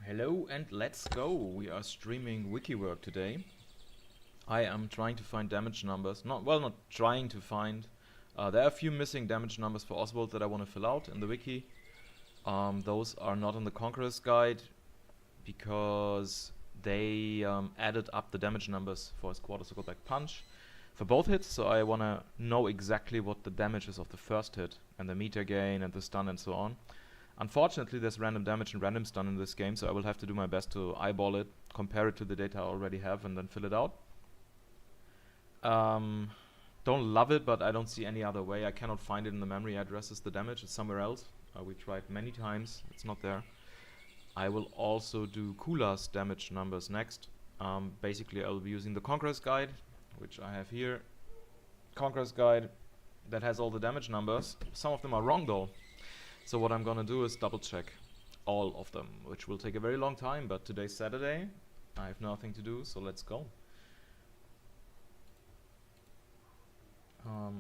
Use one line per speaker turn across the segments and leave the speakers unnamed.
Hello and let's go. We are streaming Wiki work today. I am trying to find damage numbers. Not trying to find. There are a few missing damage numbers for Oswald that I want to fill out in the Wiki. Those are not in the Conqueror's Guide because they added up the damage numbers for his quarter circle back punch for both hits, so I want to know exactly what the damage is of the first hit and the meter gain and the stun and so on. Unfortunately, there's random damage and random stun in this game, so I will have to do my best to eyeball it, compare it to the data I already have, and then fill it out. Don't love it, but I don't see any other way. I cannot find it in the memory addresses, the damage. It's somewhere else. We tried many times. It's not there. I will also do Kula's damage numbers next. Basically, I will be using the Conqueror's Guide, which I have here. Conqueror's Guide that has all the damage numbers. Some of them are wrong, though. So what I'm gonna do is double check all of them, which will take a very long time, but today's Saturday, I have nothing to do, so let's go.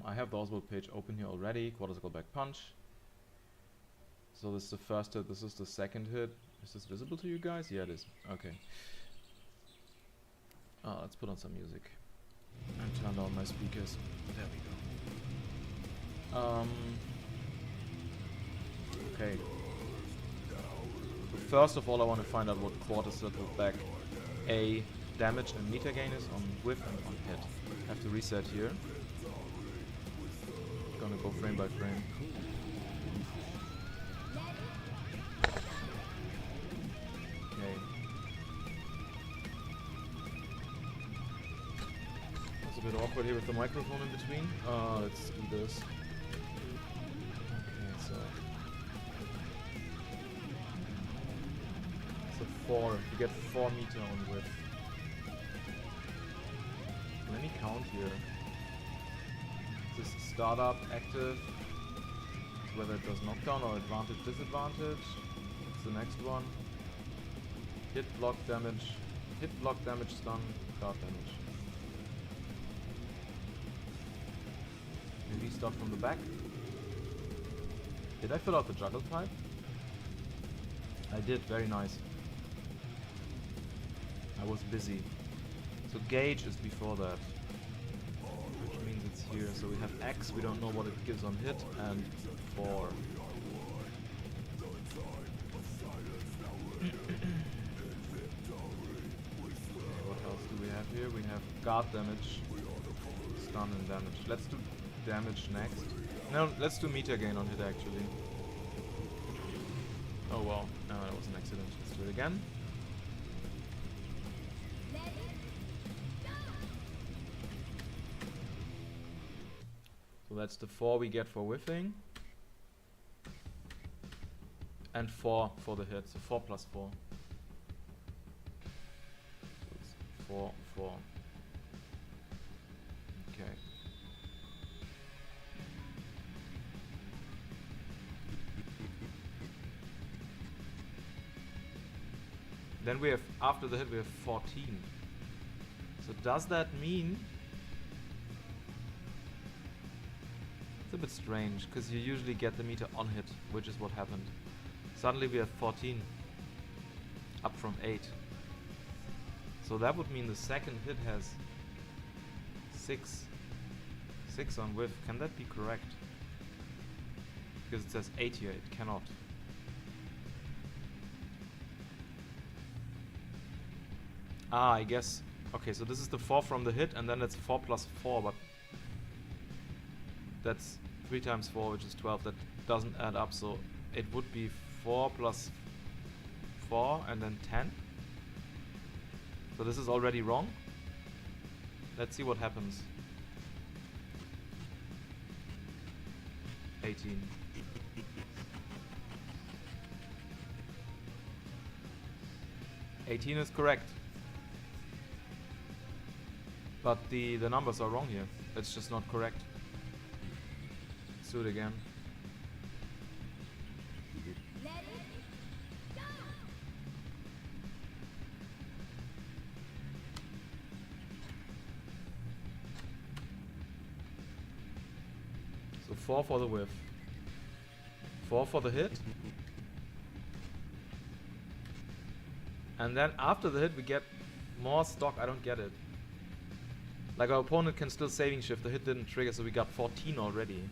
I have the Oswald page open here already, quarter circle back punch. So this is the first hit, this is the second hit. Is this visible to you guys? Yeah, it is. Okay. Let's put on some music. And turn down my speakers. There we go. Okay. So first of all, I want to find out what quarter circle back A damage and meter gain is on whiff and on hit. I have to reset here. Gonna go frame by frame. Okay. It's a bit awkward here with the microphone in between. Let's do this. Okay, so 4. You get 4 meter on width. Let me count here. This is startup, active, whether it does knockdown or advantage, disadvantage. What's the next one? Hit, block damage, stun, guard damage. Maybe start from the back. Did I fill out the juggle type? I did, very nice. I was busy. So gauge is before that, which means it's here. So we have X, we don't know what it gives on hit, and 4. Okay, what else do we have here? We have guard damage, stun and damage. Let's do damage next. No, let's do meter gain on hit actually. Oh wow, no, that was an accident. Let's do it again. So that's the 4 we get for whiffing. And 4 for the hit, so 4 plus 4. So it's 4, 4. Okay. Then we have, after the hit, we have 14. So does that mean... It's a bit strange, because you usually get the meter on hit, which is what happened. Suddenly we have 14, up from 8. So that would mean the second hit has 6 on whiff. Can that be correct? Because it says 8 here, it cannot. I guess. Okay, so this is the 4 from the hit, and then it's 4 plus 4, but that's 3 times 4, which is 12. That doesn't add up, so it would be 4 plus 4 and then 10. So this is already wrong. Let's see what happens. 18. "18 is correct. But the numbers are wrong here. It's just not correct. Let's do it again. So 4 for the whiff. 4 for the hit. And then after the hit we get more stock. I don't get it. Like our opponent can still saving shift. The hit didn't trigger, so we got 14 already.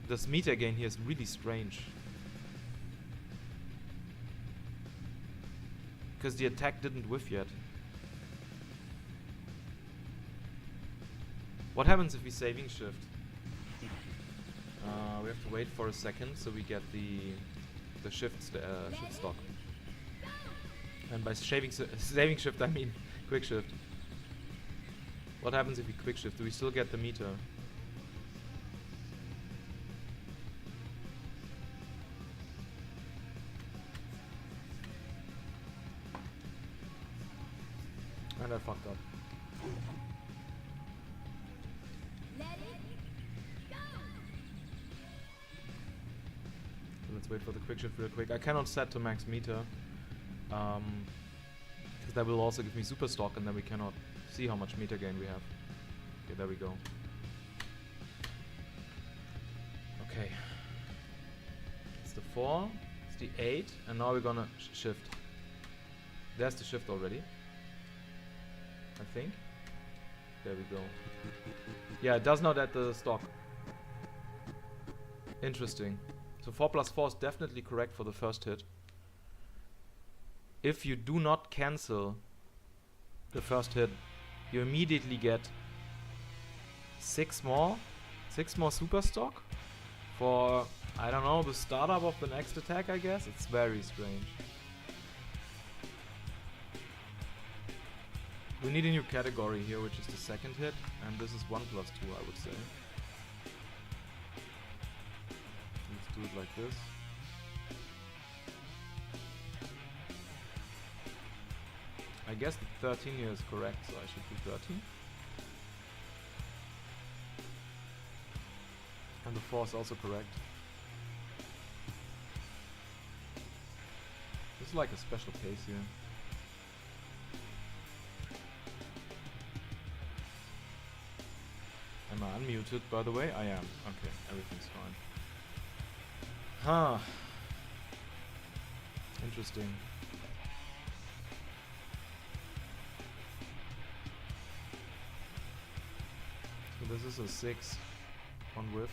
This meter gain here is really strange. Because the attack didn't whiff yet. What happens if we saving shift? We have to wait for a second so we get the shift stock. And by saving shift I mean quick shift. What happens if we quick shift? Do we still get the meter? And I fucked up. Let's wait for the quick shift real quick. I cannot set to max meter. Because that will also give me super stock and then we cannot see how much meter gain we have. Okay, there we go. Okay. It's the 4, it's the 8, and now we're gonna shift. There's the shift already. I think. There we go. Yeah, it does not add the stock. Interesting. So 4 plus 4 is definitely correct for the first hit. If you do not cancel the first hit, you immediately get 6 more super stock for, I don't know, the startup of the next attack, I guess. It's very strange. We need a new category here, which is the second hit, and this is 1 plus 2, I would say. Let's do it like this. I guess the 13 here is correct, so I should do 13. And the 4 is also correct. This is like a special case here. Am I unmuted, by the way? I am. Okay, everything's fine. Huh. Interesting. So this is a 6 on whiff.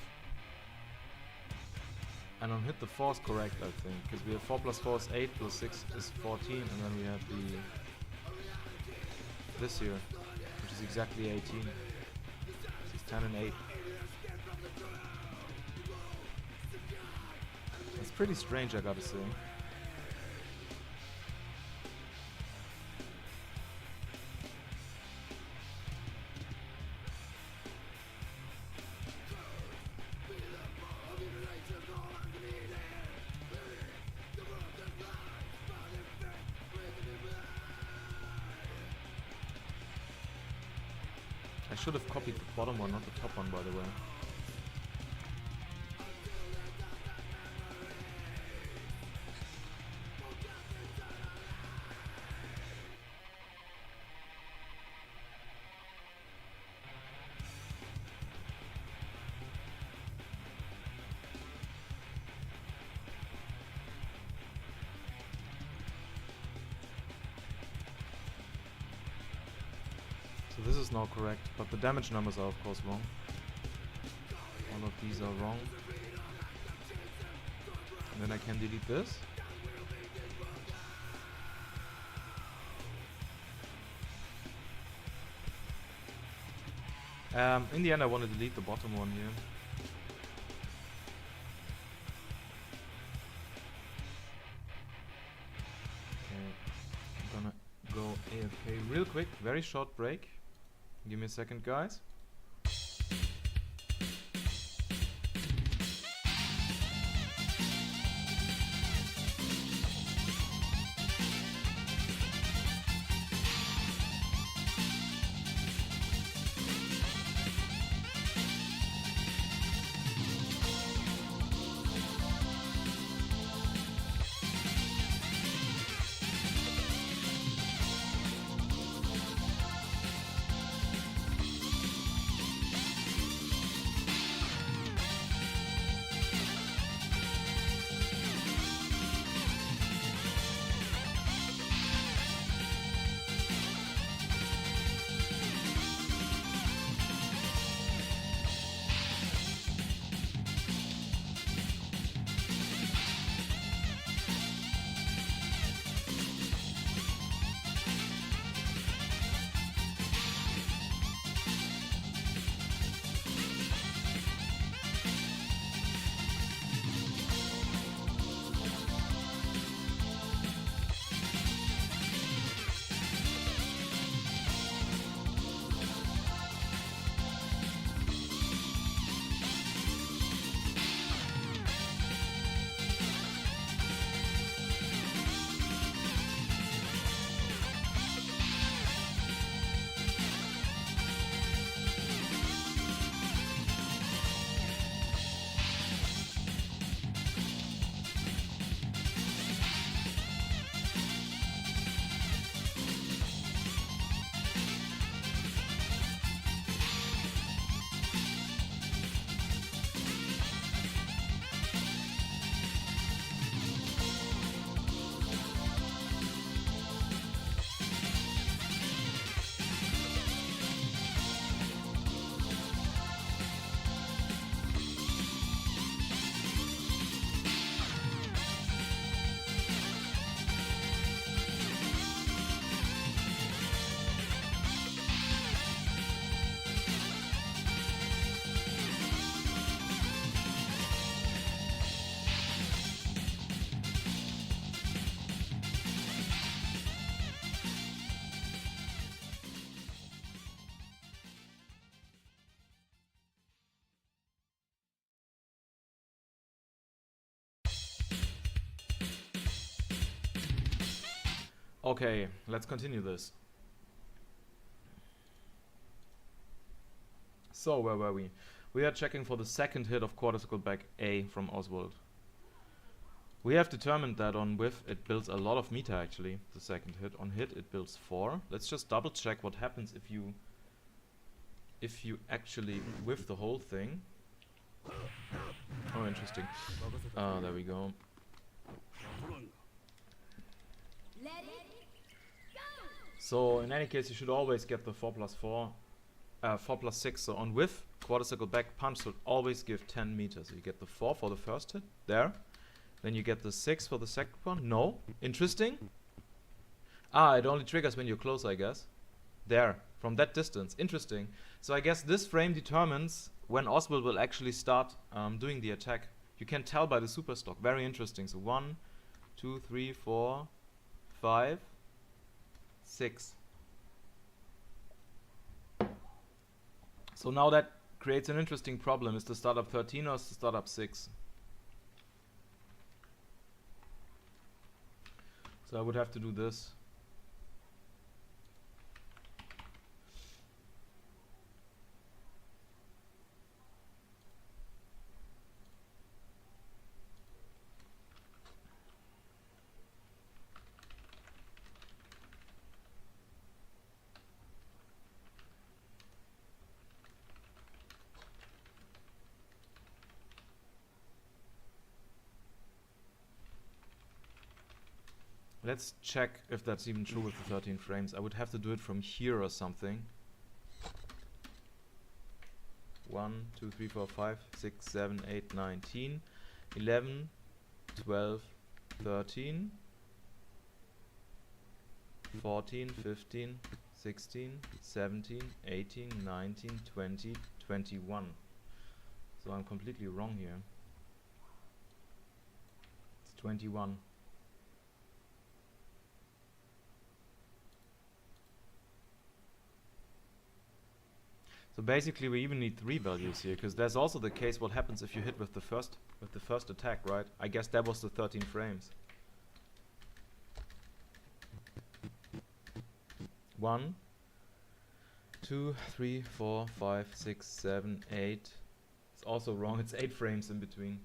And on hit the 4 is correct, I think. Because we have 4 plus 4 is 8, plus 6 is 14, and then we have this here, which is exactly 18. 10 and 8. It's pretty strange, I gotta say. I should have copied the bottom one, not the top one, by the way. So this is now correct, but the damage numbers are of course wrong. All of these are wrong. And then I can delete this. In the end I want to delete the bottom one here. Okay, I'm gonna go AFK real quick, very short break. Give me a second, guys. Okay, let's continue this. So where were we? We are checking for the second hit of quarter circle back A from Oswald. We have determined that on whiff it builds a lot of meter actually, the second hit. On hit it builds 4. Let's just double check what happens if you actually whiff the whole thing. Oh, interesting. There we go. So in any case you should always get the 4+4, 4+6. So on whiff, quarter circle back punch should always give 10 meters. So you get the 4 for the first hit, there. Then you get the 6 for the second one. No. Interesting. Ah, it only triggers when you're close, I guess. There. From that distance. Interesting. So I guess this frame determines when Oswald will actually start doing the attack. You can tell by the super stock. Very interesting. So 1, 2, 3, 4, 5, 6. So now that creates an interesting problem. Is the startup 13 or is the startup 6? So I would have to do this. Let's check if that's even true with the 13 frames. I would have to do it from here or something. 1, 2, 3, 4, 5, 6, 7, 8, 9, 10, 11, 12, 13, 14, 15, 16, 17, 18, 19, 20, 21. So I'm completely wrong here. It's 21. So basically we even need 3 values here, because there's also the case what happens if you hit with the first attack, right? I guess that was the 13 frames. 1, 2, 3, 4, 5, 6, 7, 8. It's also wrong, it's 8 frames in between.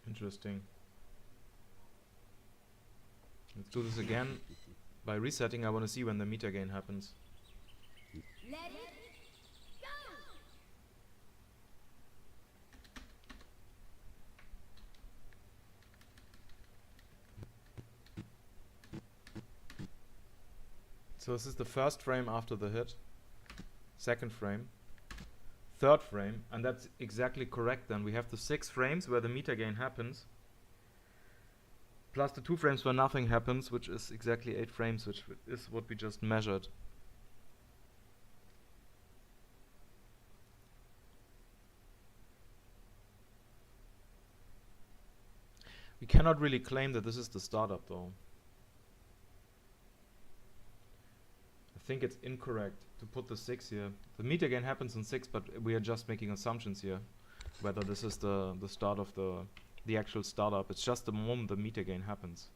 Interesting. Let's do this again. By resetting, I want to see when the meter gain happens.
Let it go!
So this is the first frame after the hit. Second frame. Third frame, and that's exactly correct then. We have the 6 frames where the meter gain happens, plus the 2 frames where nothing happens, which is exactly 8 frames, which is what we just measured. We cannot really claim that this is the startup though. I think it's incorrect to put the 6 here. The meter gain happens in 6, but we are just making assumptions here. Whether this is the start of the actual startup. It's just the moment the meter gain happens.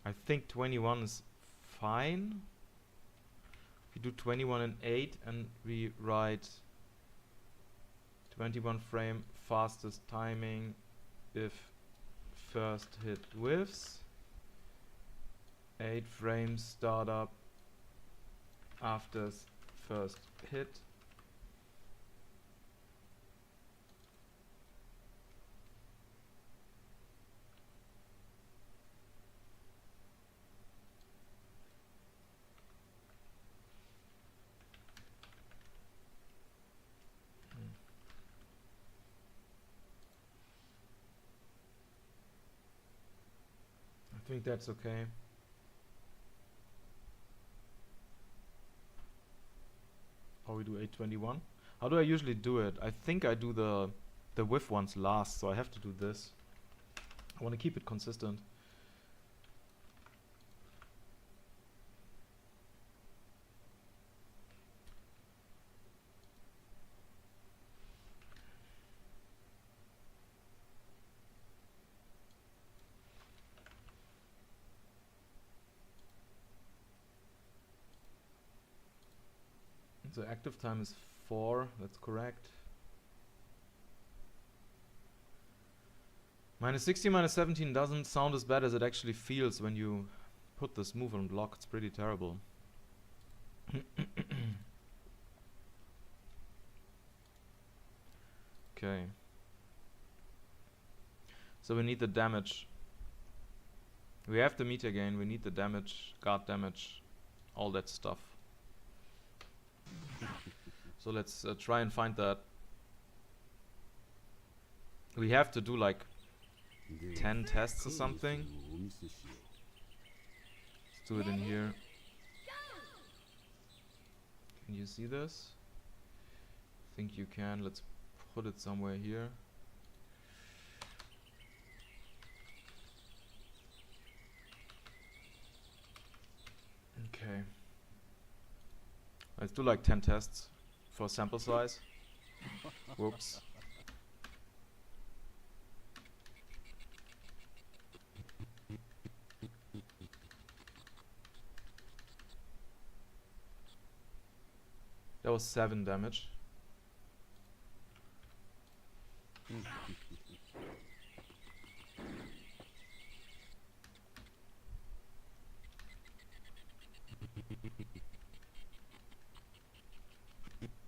I think 21 is fine. We do 21 and 8 and we write 21 frame fastest timing if first hit whiffs. 8 frames startup after first hit. I think that's okay. Or we do 821. How do I usually do it? I think I do the whiff ones last, so I have to do this. I want to keep it consistent. So active time is 4, that's correct. Minus 16, minus 17 doesn't sound as bad as it actually feels when you put this move on block. It's pretty terrible. Okay. So we need the damage. We have the meter gain, we need the damage, guard damage, all that stuff. So let's try and find that. We have to do like 10 tests or something. Let's do it in here. Can you see this? I think you can. Let's put it somewhere here. Okay. Let's do like 10 tests for sample size. Whoops. That was 7 damage.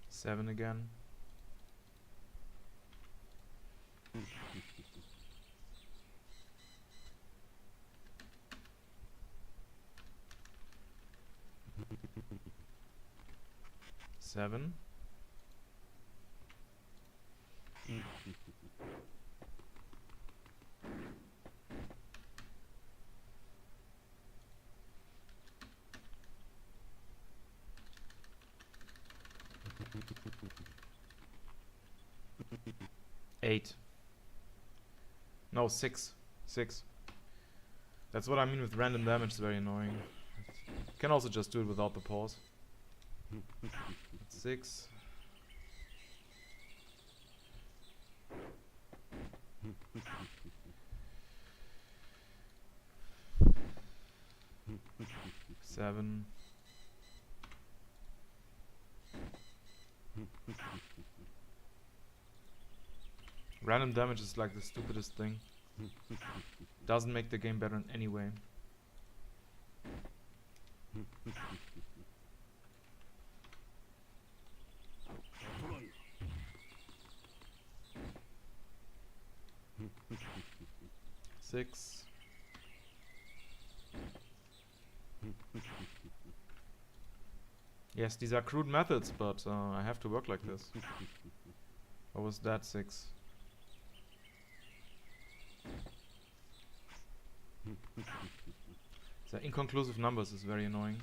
Seven again. Seven. Eight. No, 6. 6. That's what I mean with random damage, it's very annoying. You can also just do it without the pause. 6. Seven. Random damage is like the stupidest thing. Doesn't make the game better in any way. Six. Yes, these are crude methods, but I have to work like this. What was that? 6. So inconclusive numbers is very annoying.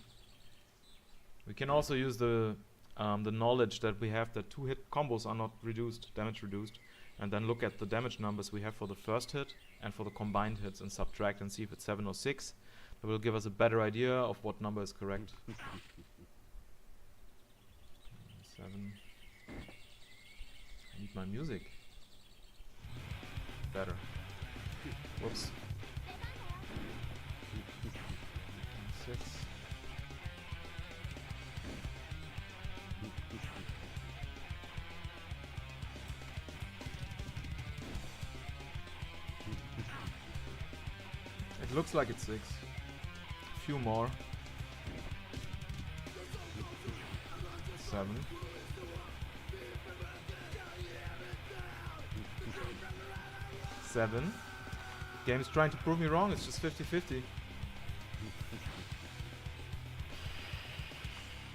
We can also use the knowledge that we have that 2-hit combos are not reduced, damage reduced, and then look at the damage numbers we have for the first hit and for the combined hits and subtract and see if it's 7 or 6. That will give us a better idea of what number is correct. 7. I need my music. Better. Whoops. 6. It looks like it's 6. A few more. 7. 7. Game is trying to prove me wrong, it's just 50-50.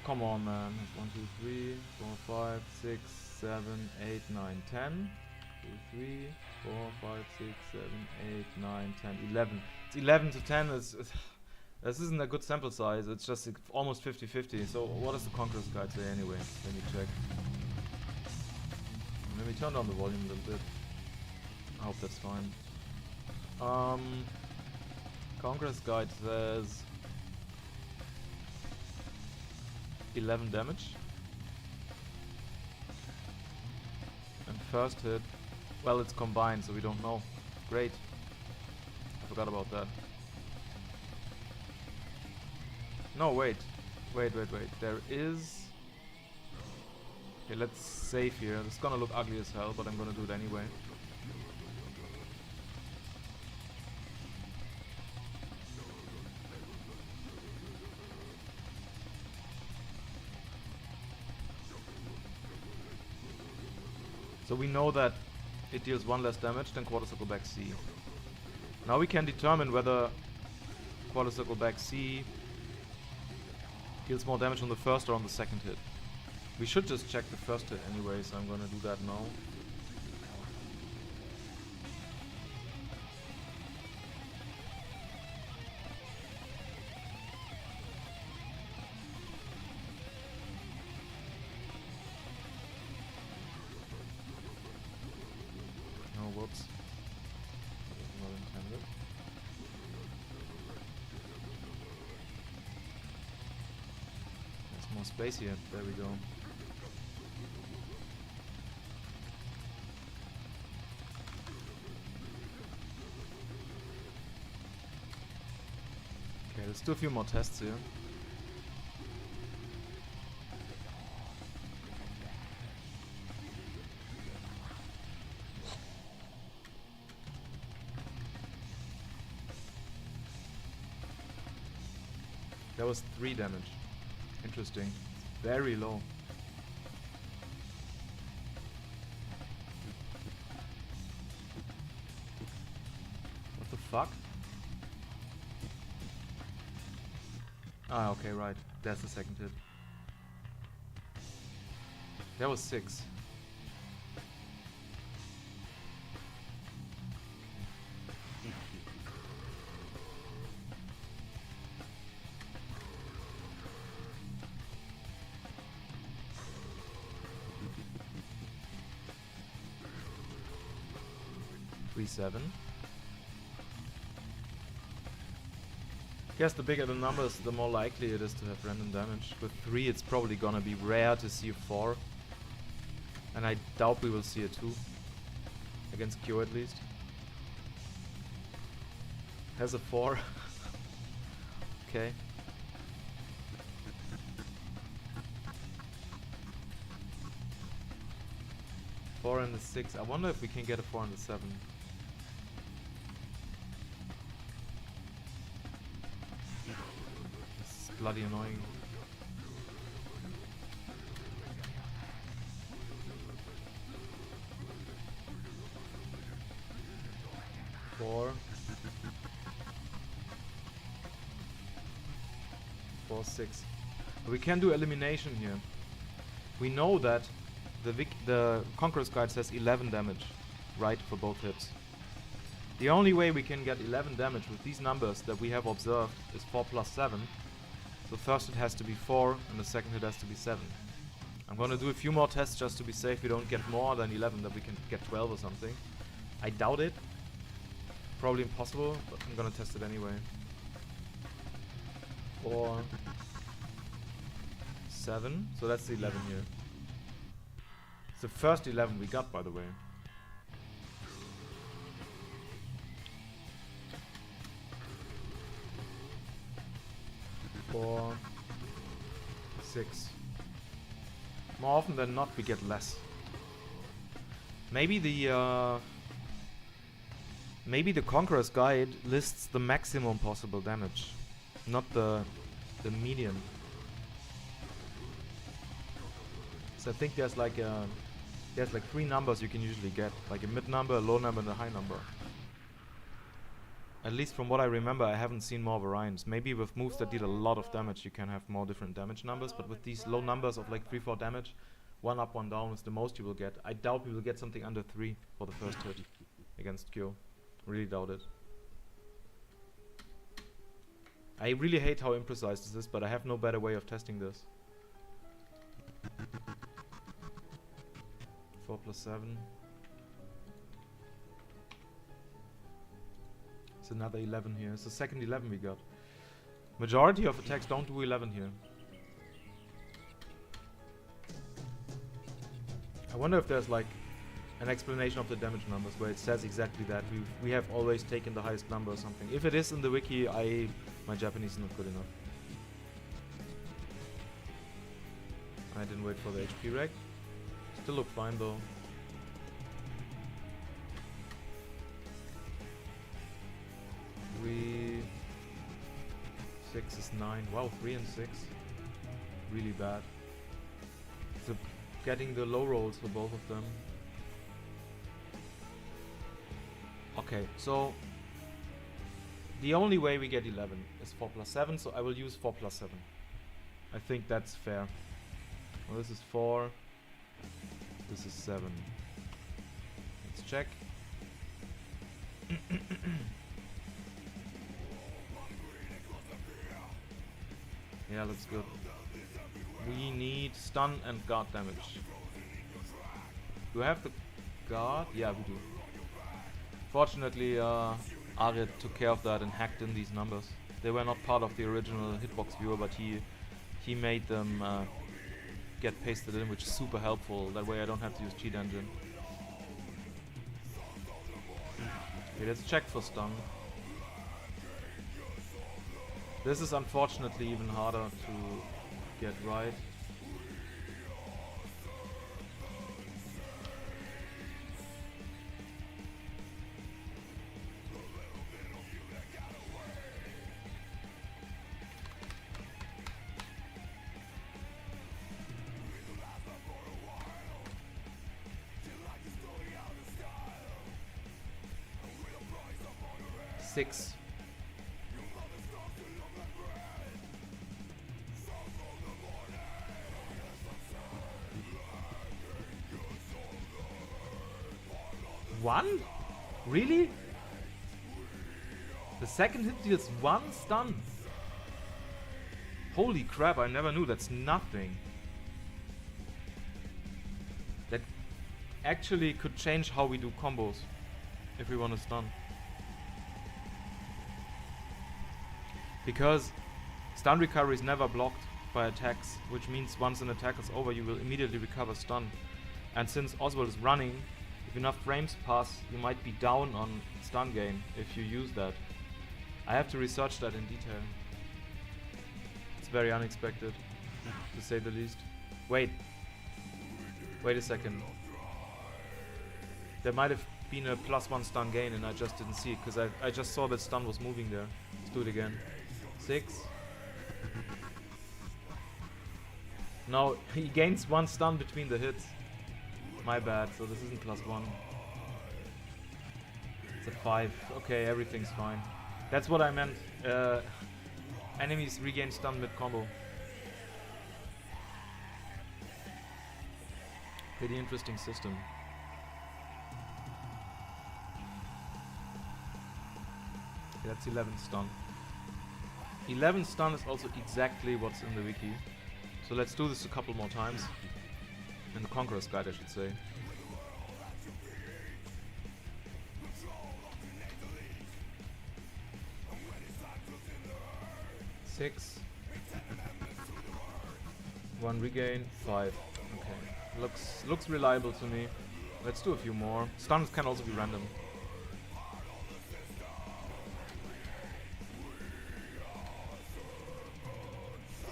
Come on, man. 1, 2, 3, 4, 5, 6, 7, 8, 9, 10. 2, 3, 4, 5, 6, 7, 8, 9, 10, 11. It's 11 to 10. This isn't a good sample size. It's just almost 50-50. So what does the Conqueror's Guide say anyway? Let me check. Let me turn down the volume a little bit. I hope that's fine. Conqueror's Guide says 11 damage. And first hit, well, it's combined, so we don't know. Great. I forgot about that. No, wait. Wait. There is Okay, let's save here. It's gonna look ugly as hell, but I'm gonna do it anyway. So we know that it deals 1 less damage than quarter circle back C. Now we can determine whether quarter circle back C deals more damage on the first or on the second hit. We should just check the first hit anyway, so I'm gonna do that now. Oh, whoops. That was not intended. There's more space here. There we go. Okay, let's do a few more tests here. That was 3 damage. Interesting. Very low. What the fuck? Ah, okay, right. That's the second hit. That was 6. Seven. Guess the bigger the numbers, the more likely it is to have random damage. With 3 it's probably gonna be rare to see a 4. And I doubt we will see a 2. Against Q at least. Has a 4. Okay. Four and a 6. I wonder if we can get a 4 and a 7. Bloody annoying. Four, 6. We can do elimination here. We know that the Conqueror's Guide says 11 damage, right, for both hits. The only way we can get 11 damage with these numbers that we have observed is 4 plus 7. So first hit has to be 4 and the second hit has to be 7. I'm gonna do a few more tests just to be safe we don't get more than 11, that we can get 12 or something. I doubt it. Probably impossible, but I'm gonna test it anyway. 4, 7, so that's the 11 here. It's the first 11 we got, by the way. Four, 6. More often than not, we get less. Maybe the Conqueror's Guide lists the maximum possible damage, not the median. So I think there's like 3 numbers you can usually get, like a mid number, a low number, and a high number. At least from what I remember, I haven't seen more variants. Maybe with moves that deal a lot of damage, you can have more different damage numbers, but with these low numbers of like 3-4 damage, 1 up, 1 down is the most you will get. I doubt we will get something under 3 for the first hit against Q. Really doubt it. I really hate how imprecise this is, but I have no better way of testing this. 4 plus 7. It's another 11 here. It's the second 11 we got. Majority of attacks don't do 11 here. I wonder if there's like an explanation of the damage numbers where it says exactly that. We have always taken the highest number or something. If it is in the wiki, my Japanese is not good enough. I didn't wait for the HP reg. Still look fine though. Three, 6 is 9. Wow, 3 and 6. Really bad. So getting the low rolls for both of them. Okay, so the only way we get 11 is 4 plus 7, so I will use 4 plus 7. I think that's fair. Well, this is 4. This is 7. Let's check. Yeah, looks good. We need stun and guard damage. Do I have the guard? Yeah, we do. Fortunately, Arid took care of that and hacked in these numbers. They were not part of the original hitbox viewer, but he made them get pasted in, which is super helpful. That way I don't have to use cheat engine. Okay, let's check for stun. This is unfortunately even harder to get right. Six. One? Really? The second hit deals 1 stun. Holy crap, I never knew. That's nothing. That actually could change how we do combos if we want to stun. Because stun recovery is never blocked by attacks, which means once an attack is over, you will immediately recover stun. And since Oswald is running, if enough frames pass, you might be down on stun gain if you use that. I have to research that in detail. It's very unexpected, to say the least. Wait a second. There might have been a +1 stun gain and I just didn't see it, because I just saw that stun was moving there. Let's do it again. 6. Now he gains 1 stun between the hits. My bad, so this isn't +1. It's a 5. Okay, everything's fine. That's what I meant. Enemies regain stun mid-combo. Pretty interesting system. Okay, that's 11 stun. 11 stun is also exactly what's in the wiki. So let's do this a couple more times. In the Conqueror's Guide, I should say. Six. 1 regain. 5. Okay. Looks reliable to me. Let's do a few more. Stuns can also be random.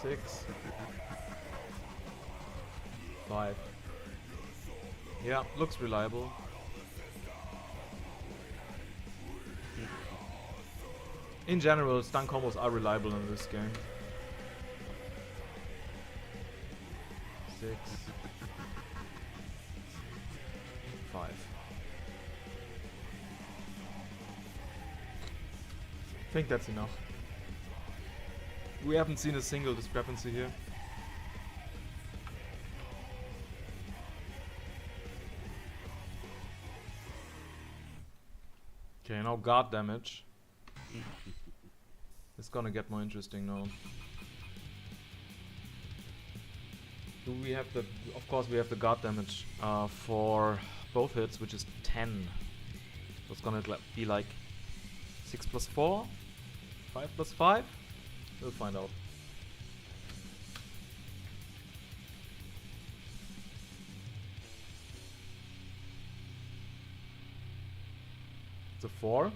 6. 5. Yeah, looks reliable. In general, stun combos are reliable in this game. 6. 5. I think that's enough. We haven't seen a single discrepancy here. Okay, now guard damage. It's gonna get more interesting now. Do we have the... Of course we have the guard damage for both hits, which is 10. So it's gonna be like 6 plus 4? 5 plus 5? We'll find out. It's a 4.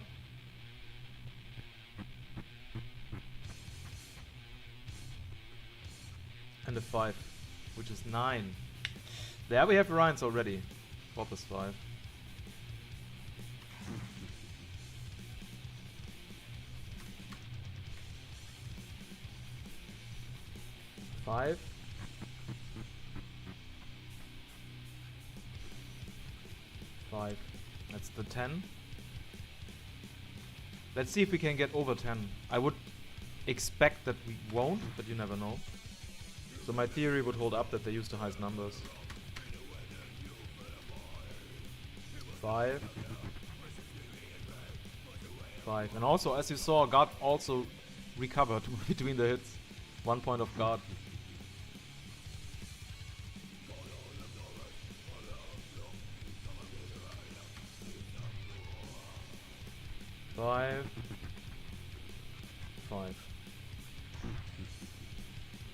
And a 5, which is 9. There we have Rhines already. 4 plus 5. Five. Five. That's the 10. Let's see if we can get over 10. I would expect that we won't, but you never know. So my theory would hold up that they use the highest numbers. 5. 5. And also, as you saw, guard also recovered between the hits. 1 point of guard. Five.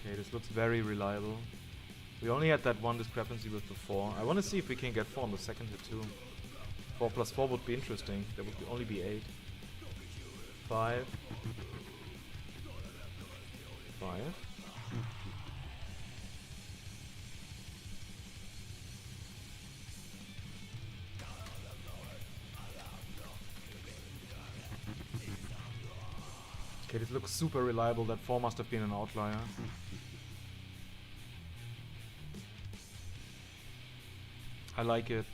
Okay, this looks very reliable. We only had that one discrepancy with the 4. I want to see if we can get 4 on the second hit too. 4 plus 4 would be interesting. There would only be 8. 5. 5. Okay, this looks super reliable. That 4 must have been an outlier. I like it.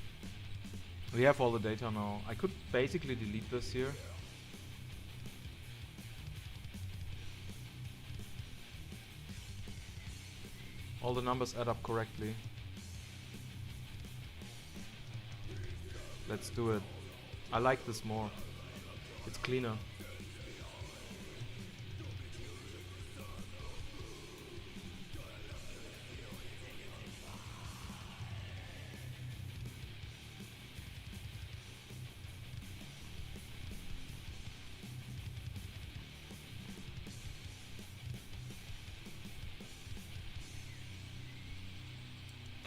We have all the data now. I could basically delete this here. All the numbers add up correctly. Let's do it. I like this more. It's cleaner.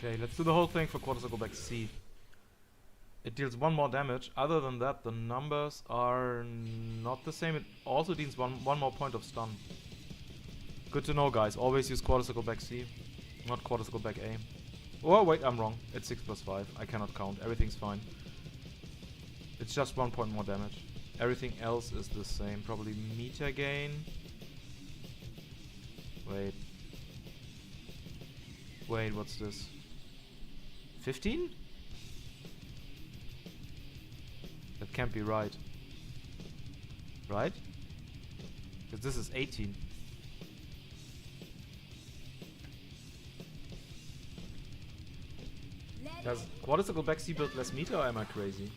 Okay, let's do the whole thing for quarter circle back C. It deals 1 more damage. Other than that, the numbers are not the same. It also deals one more point of stun. Good to know, guys. Always use quarter circle back C, not quarter circle back A. Oh, wait, I'm wrong. It's 6 plus 5. I cannot count. Everything's fine. It's just 1 point more damage. Everything else is the same. Probably meter gain. Wait, what's this? 15? That can't be right. Right? Because this is 18. Does quarter circle back C build less meter or am I crazy?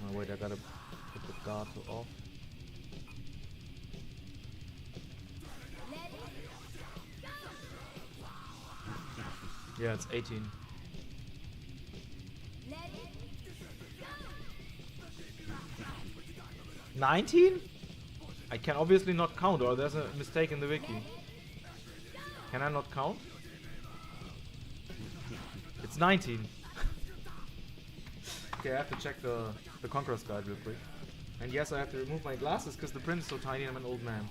Oh wait, I gotta put the guard to off. Yeah, it's 18. 19? I can obviously not count, or there's a mistake in the wiki. Can I not count? It's 19. Okay, I have to check the Conqueror's Guide real quick. And yes, I have to remove my glasses because the print is so tiny and I'm an old man.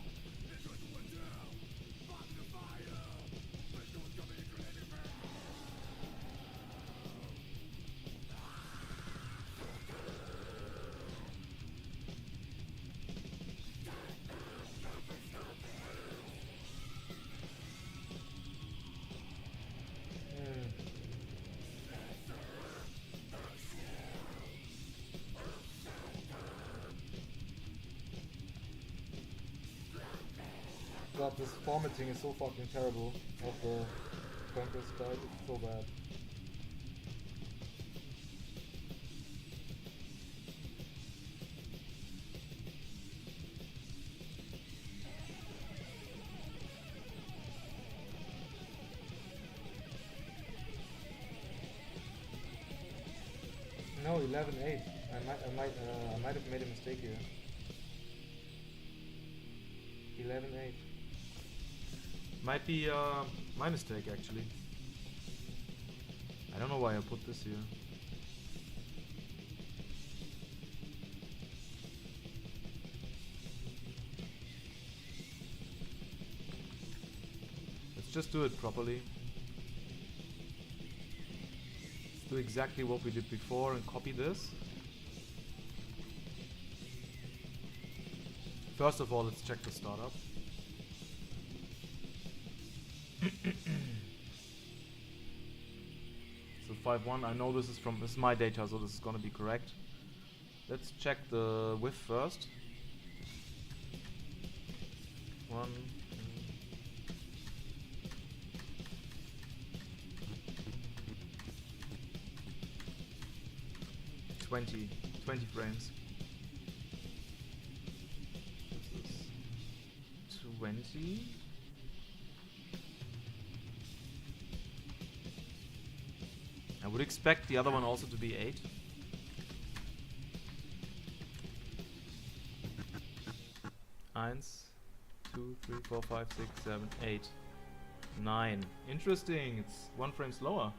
God, this formatting is so fucking terrible of the Conqueror's Guide. It's so bad. No, 11-8. I might have made a mistake here. 11-8. Might be my mistake actually. I don't know why I put this here. Let's just do it properly. do exactly what we did before and copy this. First of all, let's check the startup. So 5.1, I know this is my data, so this is gonna be correct. Let's check the width first. 1, 20 frames. This is 20. I would expect the other one also to be 8. Eins, 2, 3, 4, 5, 6, 7, 8, 9. Interesting, it's 1 frame slower.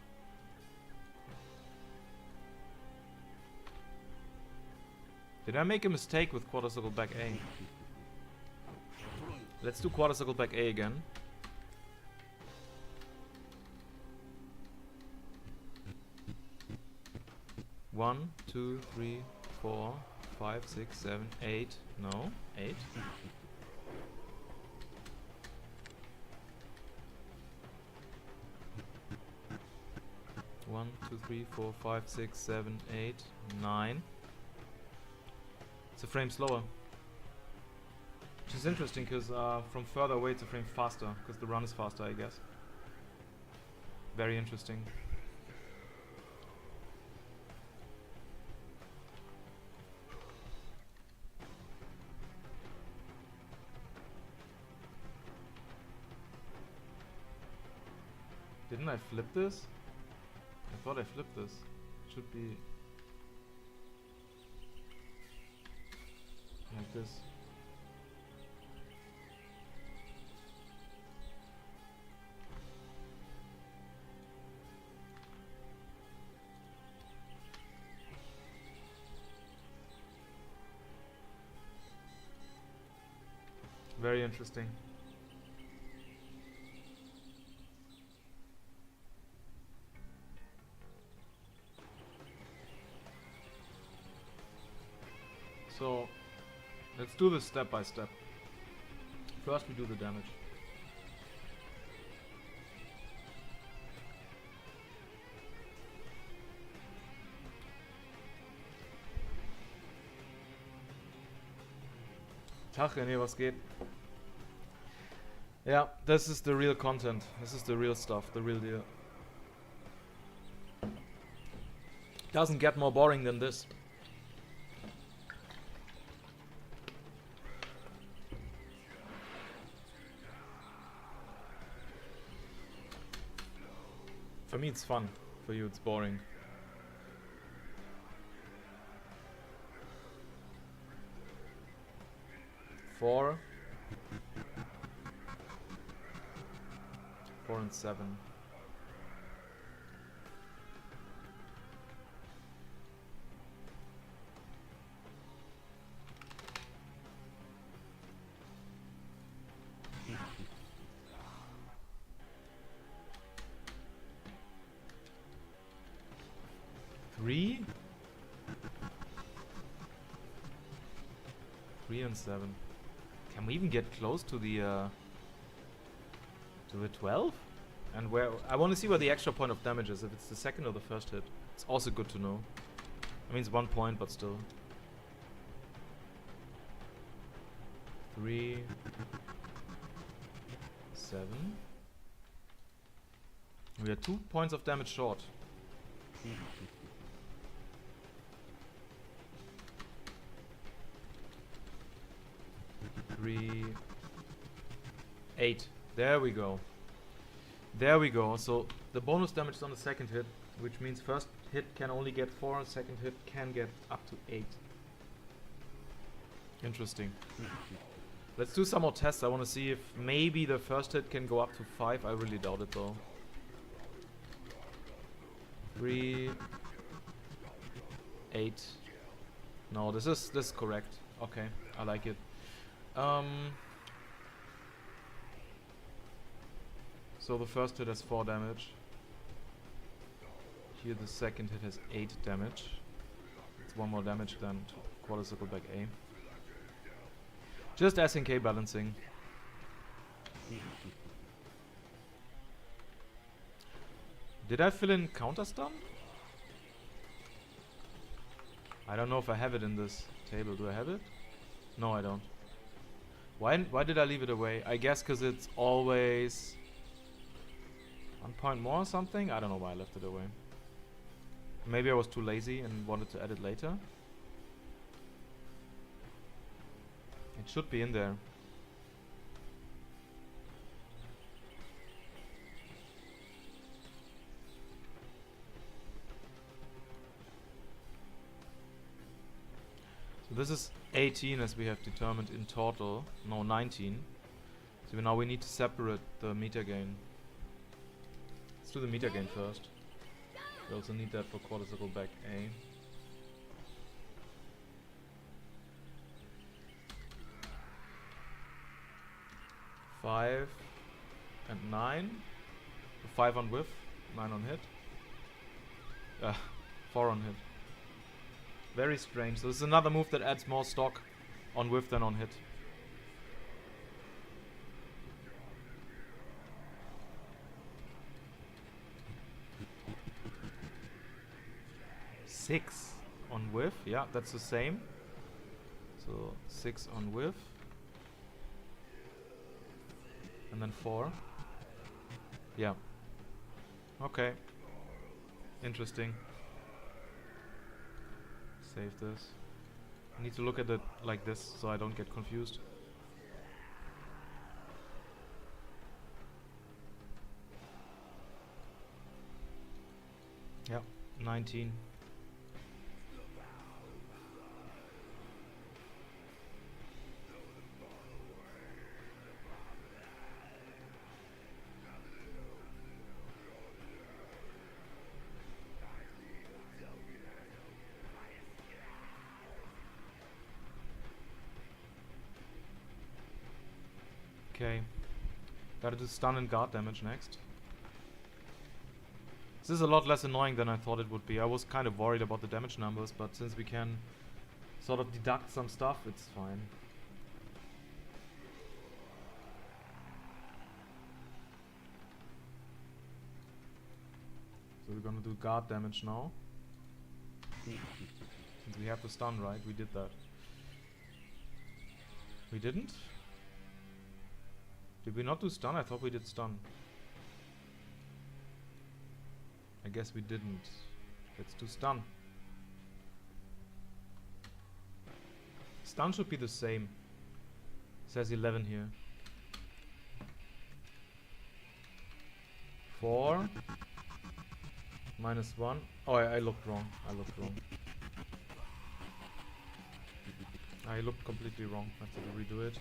Did I make a mistake with quarter circle back A? Let's do quarter circle back A again. One, 2, 3, 4, 5, 6, 7, 8. No, 8. One, 2, 3, 4, 5, 6, 7, 8, 9. It's a frame slower. Which is interesting because from further away it's a frame faster, because the run is faster, I guess. Very interesting. Didn't I flip this? I thought I flipped this. Should be like this. Very interesting. So, let's do this step by step. First we do the damage. Tag René, was geht? Yeah, this is the real content. This is the real stuff, the real deal. Doesn't get more boring than this. For me it's fun, for you it's boring. Four and 7. Three and 7. Can we even get close to the 12? And where I want to see where the extra point of damage is, if it's the second or the first hit. It's also good to know. I mean, it's 1 point, but still. 3, 7. We are 2 points of damage short. 3, 8. There we go. There we go. So the bonus damage is on the second hit, which means first hit can only get 4, second hit can get up to 8. Interesting. Let's do some more tests. I want to see if maybe the first hit can go up to 5. I really doubt it though. 3, 8. No, this is correct. Okay, I like it. So the first hit has 4 damage. Here the second hit has 8 damage. It's 1 more damage than quarter circle back A. Just SNK balancing. Did I fill in counter stun? I don't know if I have it in this table. Do I have it? No, I don't. Why did I leave it away? I guess because it's always 1 point more or something? I don't know why I left it away. Maybe I was too lazy and wanted to add it later. It should be in there. So this is 18 as we have determined in total. No, 19. So now we need to separate the meter gain. Let's do the meter gain first. We also need that for quarter circle back A. Five and 9. 5 on whiff, 9 on hit. 4 on hit. Very strange. So this is another move that adds more stock on whiff than on hit. Six on whiff, yeah, that's the same. So 6 on whiff. And then 4. Yeah. Okay. Interesting. Save this. I need to look at it like this so I don't get confused. Yeah, 19. Okay, gotta do stun and guard damage next. This is a lot less annoying than I thought it would be. I was kind of worried about the damage numbers, but since we can sort of deduct some stuff, it's fine. So we're gonna do guard damage now. Since we have the stun, right? We did that. We didn't? Did we not do stun? I thought we did stun. I guess we didn't. Let's do stun. Stun should be the same. It says 11 here. 4 minus 1. Oh, I looked wrong. I looked wrong. I looked completely wrong. I have to redo it.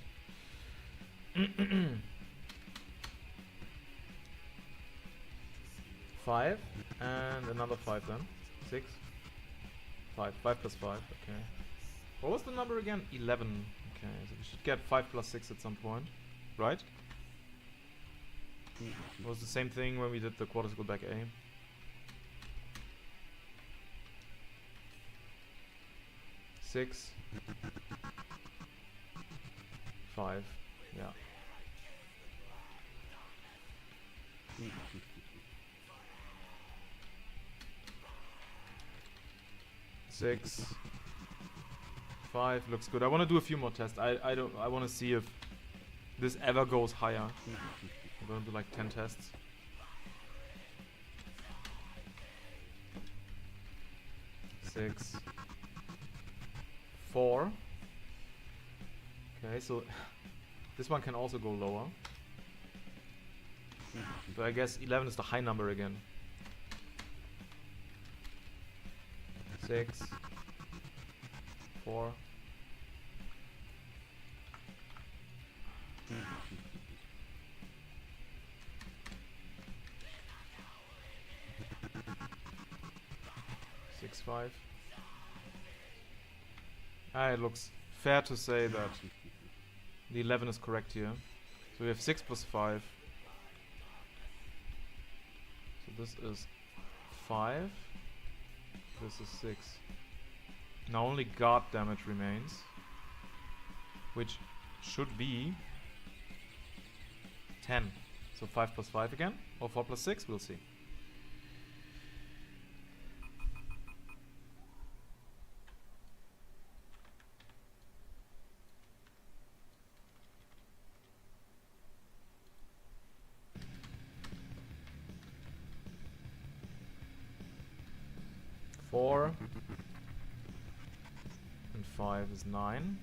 5 and another 5 then. 6. 5. 5 plus 5. Okay. What was the number again? 11. Okay, so we should get 5 plus 6 at some point. Right? It was the same thing when we did the quarter circle back A. 6. 5. Yeah. 6. 5 looks good. I want to do a few more tests. I want to see if this ever goes higher. I'm going to do like 10 tests. Six. 4. Okay, so this one can also go lower. So I guess 11 is the high number again. 6. 4. 6, 5. It looks fair to say that the 11 is correct here. So we have 6 plus 5. So this is 5. This is 6. Now only guard damage remains, which should be 10. So 5 plus 5 again, or 4 plus 6, we'll see. Four and 5 is 9.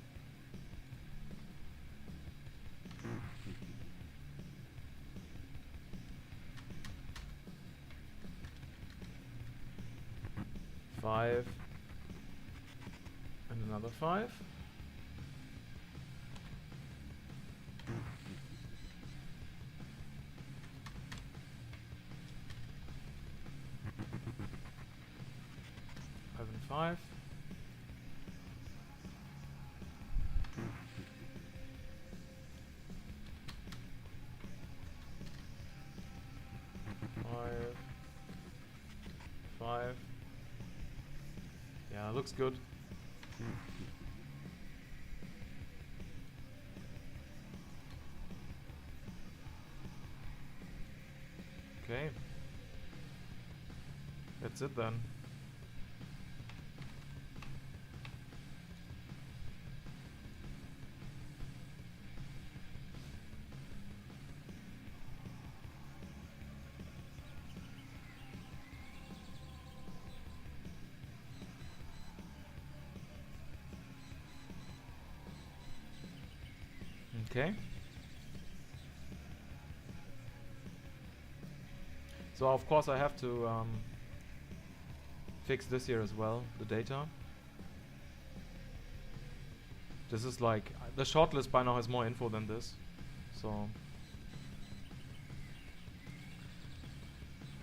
Five and another 5. Five and 5. Five. 5. Yeah, looks good. Okay. That's it then. Okay. So of course I have to fix this here as well, the data. This is like, the shortlist by now has more info than this. So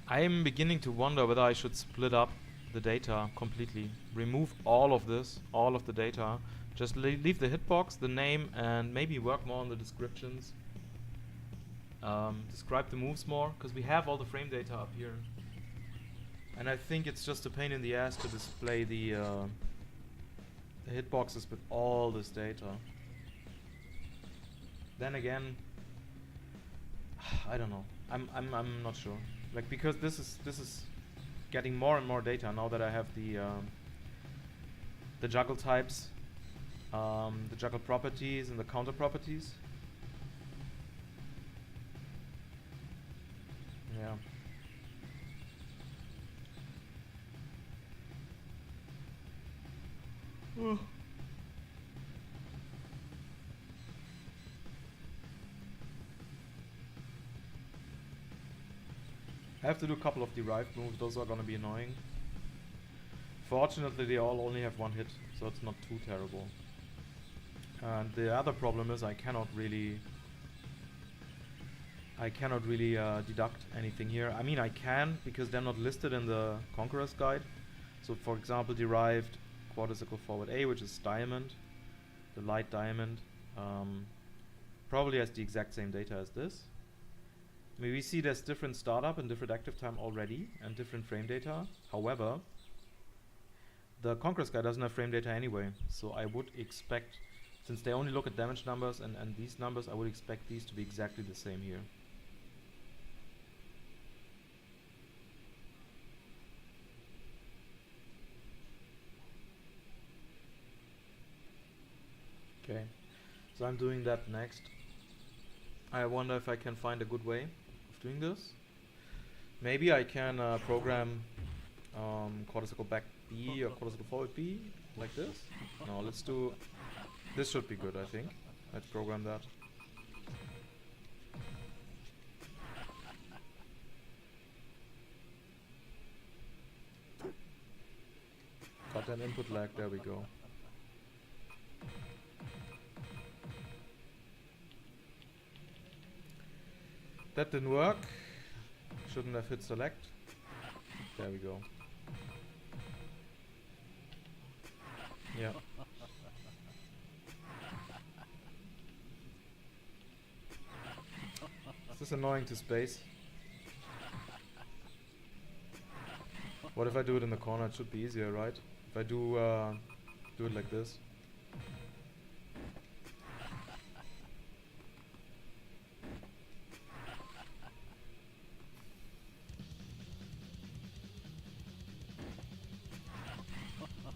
I am beginning to wonder whether I should split up the data completely. Remove all of this, all of the data. Just leave the hitbox, the name, and maybe work more on the descriptions. Describe the moves more, because we have all the frame data up here. And I think it's just a pain in the ass to display the hitboxes with all this data. Then again, I don't know. I'm not sure. Like, because this is getting more and more data now that I have the juggle types, the juggle properties and the counter properties. Yeah. I have to do a couple of derived moves, those are gonna be annoying. Fortunately they all only have one hit, so it's not too terrible. And the other problem is I cannot really deduct anything here. I mean I can, because they're not listed in the Conqueror's Guide. So for example, derived quadricycle forward A, which is diamond, the light diamond, probably has the exact same data as this. I mean, we see there's different startup and different active time already, and different frame data. However, the Conqueror's Guide doesn't have frame data anyway, so I would expect, since they only look at damage numbers and these numbers, I would expect these to be exactly the same here. Okay, so I'm doing that next. I wonder if I can find a good way of doing this. Maybe I can program quadricycle back B or quadricycle forward B like this. No, let's do, this should be good, I think. Let's program that. Got an input lag, there we go. That didn't work. Shouldn't have hit select. There we go. Yeah. This is annoying to space. What if I do it in the corner? It should be easier, right? If I do it like this.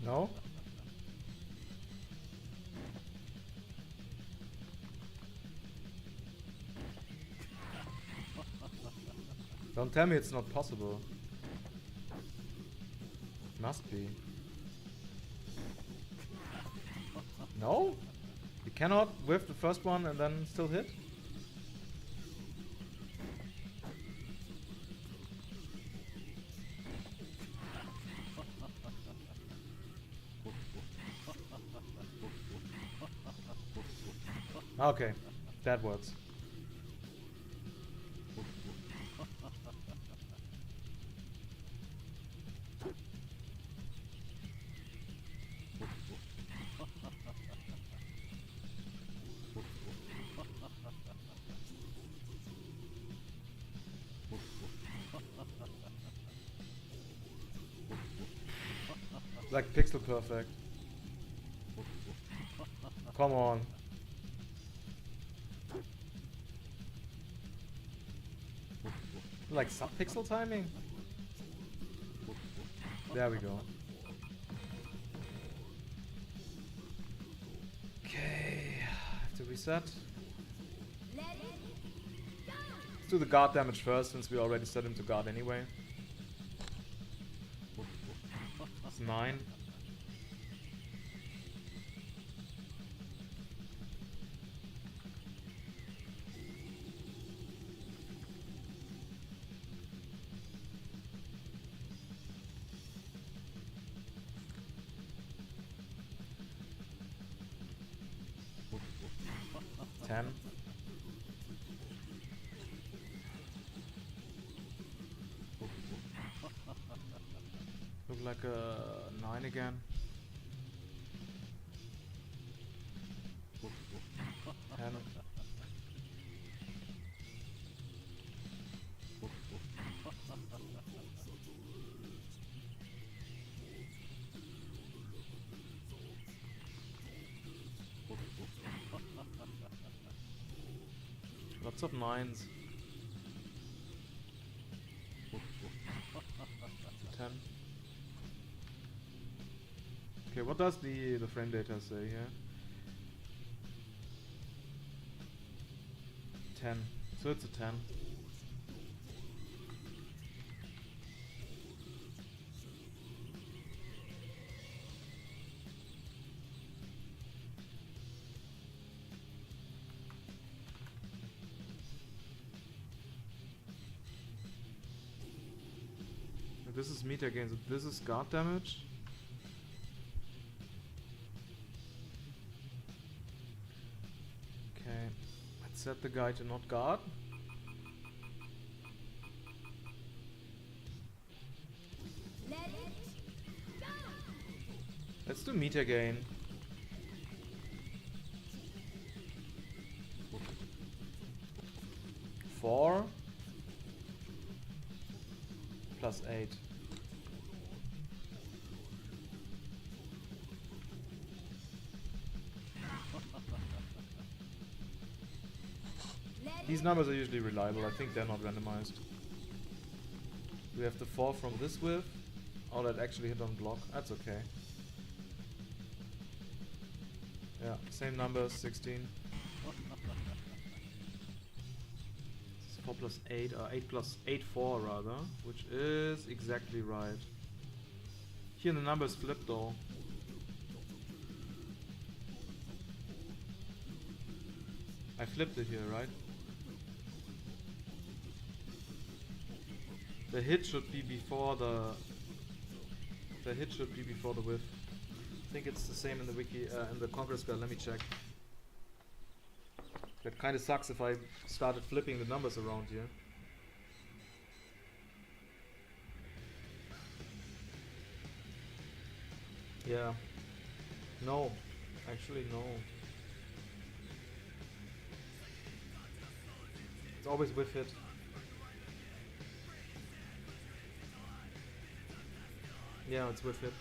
No? Don't tell me it's not possible. Must be. No? You cannot whiff the first one and then still hit? Okay, that works. Like pixel perfect. Come on. Like sub-pixel timing? There we go. Okay, have to reset.
Let it go.
Let's do the guard damage first, since we already set him to guard anyway. It's 9. Look like a 9 again. 10. Lots of 9s. 10. Okay, what does the frame data say here? 10. So it's a 10. This is meter gain, so this is guard damage. Okay, let's set the guy to not guard.
Let it go.
Let's do meter gain. Four plus 8. These numbers are usually reliable. I think they're not randomized. We have the 4 from this whiff. Oh, that actually hit on block. That's okay. Yeah, same numbers, 16. 4 plus 8, 8 plus 8, 4 rather, which is exactly right. Here the numbers flip though. I flipped it here, right? The hit should be before the whiff. I think it's the same in the wiki, in the Conqueror spell. Let me check. That kind of sucks if I started flipping the numbers around here. Yeah. No. Actually, no. It's always whiff hit. Yeah, it's with it.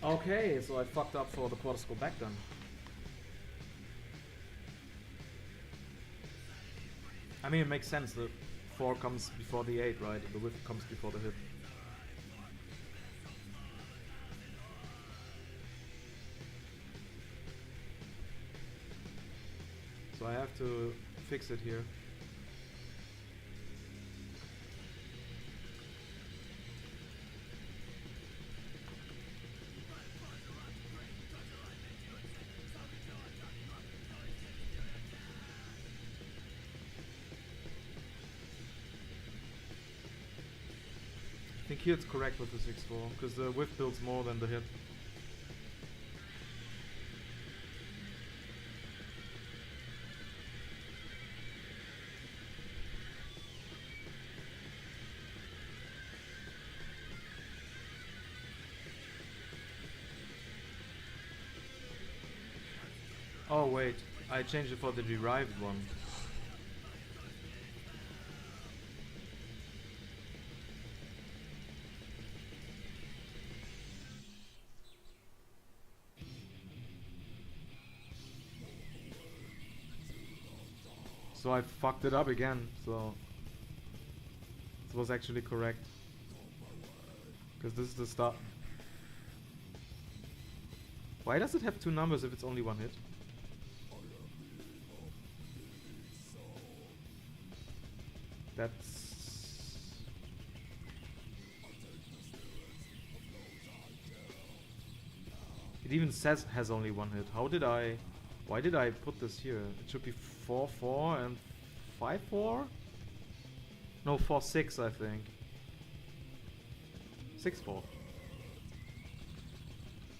Okay, so I fucked up for the quarter score back then. I mean, it makes sense. The 4 comes before the 8, right? The whiff comes before the hit. So I have to fix it here. I think here it's correct with the 6-4, because the whiff builds more than the hit. Oh wait, I changed it for the derived one. So I fucked it up again, so it was actually correct. Because this is the start. Why does it have 2 numbers if it's only 1 hit? That's... It even says has only 1 hit. How did I... Why did I put this here? It should be 4-4 and 5-4? No, 4-6 I think. 6-4.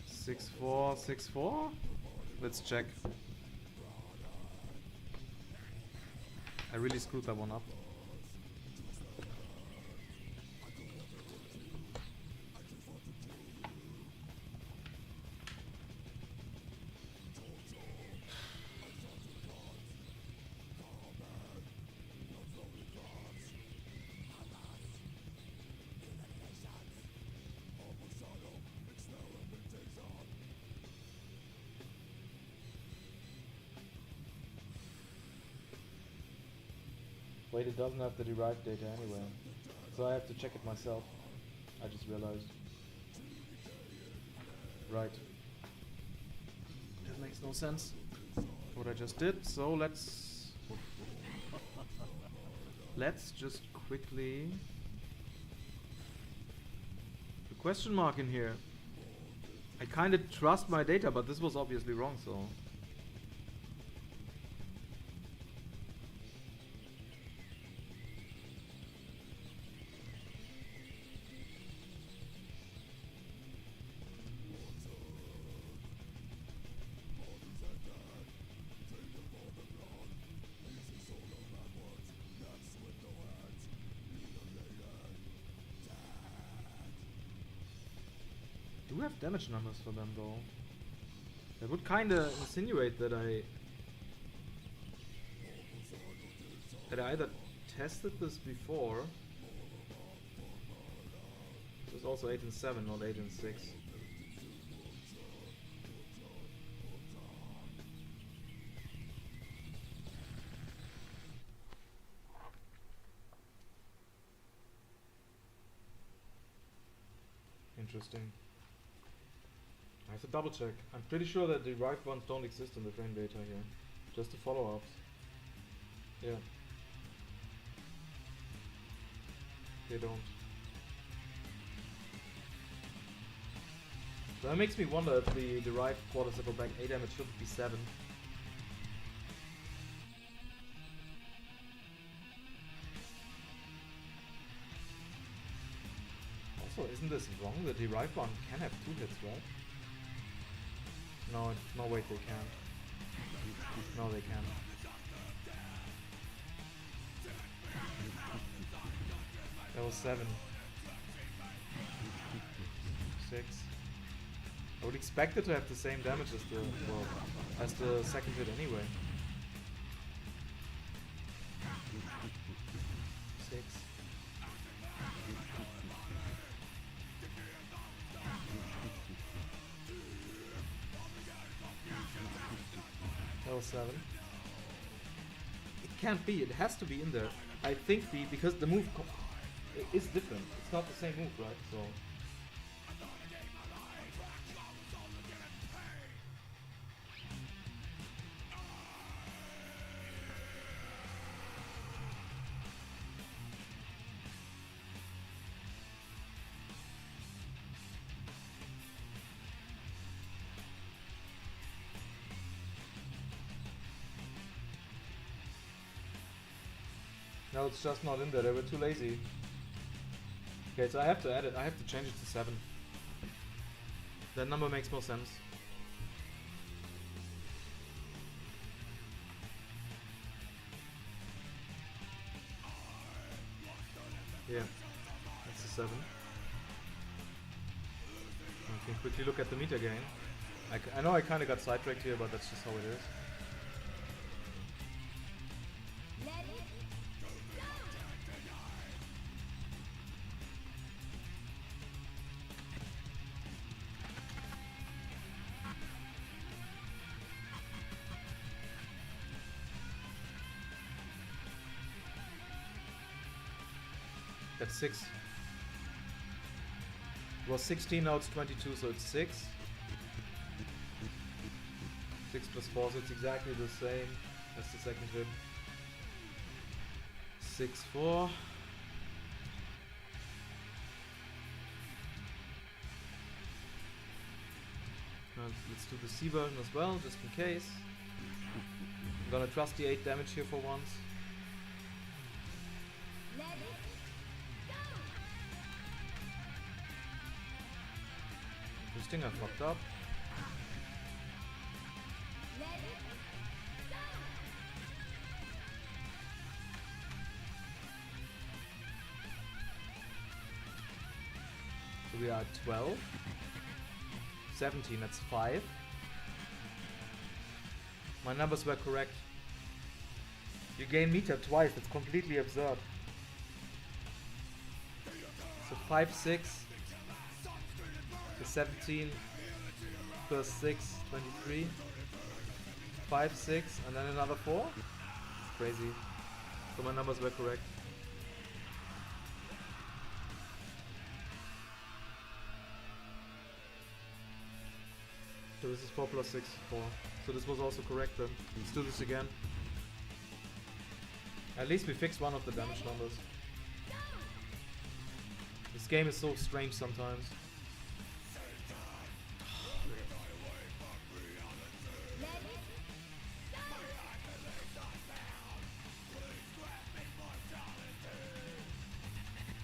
6-4, 6-4? Let's check. I really screwed that one up. Wait, it doesn't have the derived data anyway. So I have to check it myself. I just realized. Right. That makes no sense. What I just did. So let's just quickly the question mark in here. I kinda trust my data, but this was obviously wrong, so do have damage numbers for them though. That would kinda insinuate that I either tested this before. It was also 8 and 7, not 8 and 6. Interesting. I have to double check. I'm pretty sure that the derived ones don't exist in the frame data here. Just the follow-ups. Yeah. They don't. So that makes me wonder if the derived quarter circle back A damage shouldn't be 7. Also, isn't this wrong? The derived one can have 2 hits, right? No, no wait, they can't. No, they can't. That was 7. 6. I would expect it to have the same damage as the, well, as the second hit anyway. 6. +7. It can't be. It has to be in there. I think because the move is different. It's not the same move, right? So. No, it's just not in there. They were too lazy. Okay, so I have to add it. I have to change it to 7. That number makes more sense. Yeah, that's a 7. I can quickly look at the meter gain. I know I kind of got sidetracked here, but that's just how it is.
Let it go.
That's 6. It was 16, now it's 22, so it's 6. 6 plus 4, so it's exactly the same as the second hit. 6, 4. Now let's do the C version as well, just in case. I'm gonna trust the 8 damage here for once.
Let it go.
Interesting, I fucked up.
Let it go.
So we are at 12. 17, that's 5. My numbers were correct. You gain meter twice, that's completely absurd. So 5, 6. So 17 plus 6, 23. 5, 6, and then another 4? It's crazy. So my numbers were correct. So this is 4 plus 6, 4. So this was also correct then. Let's do this again. At least we fixed one of the damage numbers. This game is so strange sometimes.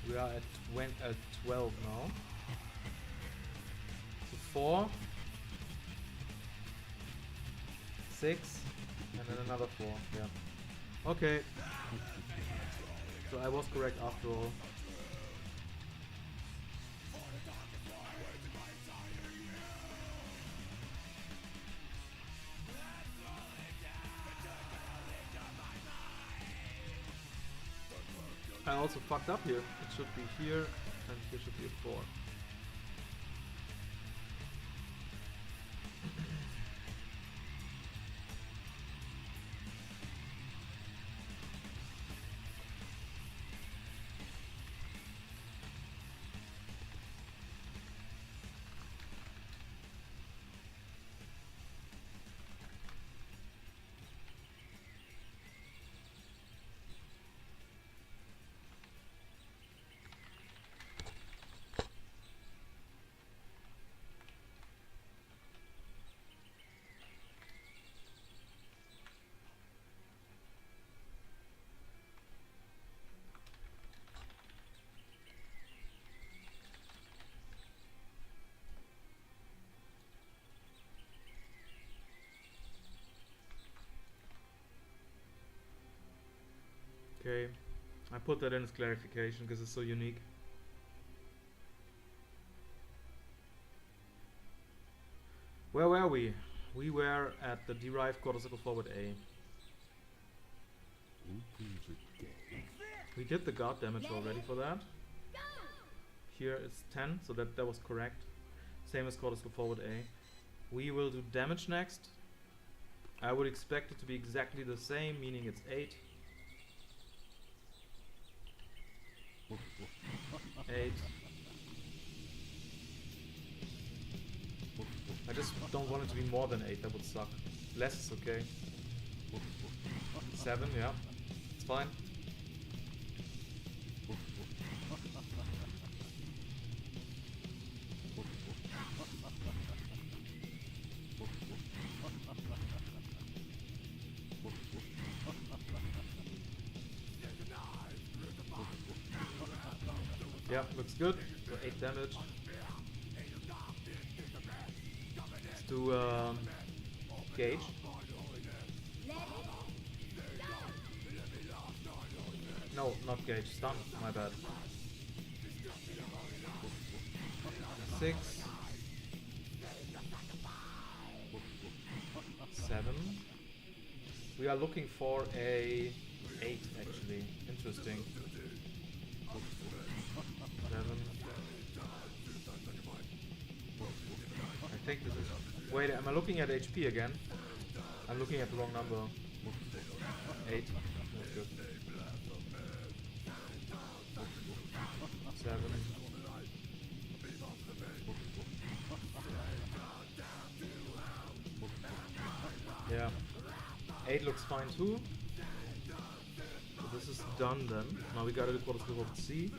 We are at 12 now. So 4, 6, and then another 4. Yeah. Okay. So I was correct after all. I also fucked up here. It should be here, and here should be a 4. Okay, I put that in as clarification because it's so unique. Where were we? We were at the derived quarter-circle forward A. We did the guard damage already for that. Here it's 10, so that was correct. Same as quarter-circle forward A. We will do damage next. I would expect it to be exactly the same, meaning it's 8. 8. I just don't want it to be more than 8, that would suck. Less is okay. 7, yeah. It's fine. Yeah, looks good. So 8 damage. Let's do gauge. No, not gauge. Stun. My bad. 6. 7. We are looking for a 8 actually. Interesting. 7. I think this is... Wait, am I looking at HP again? I'm looking at the wrong number. 8. That's good. 7. Yeah. 8 looks fine too. So this is done then. Now we gotta do KOFXI.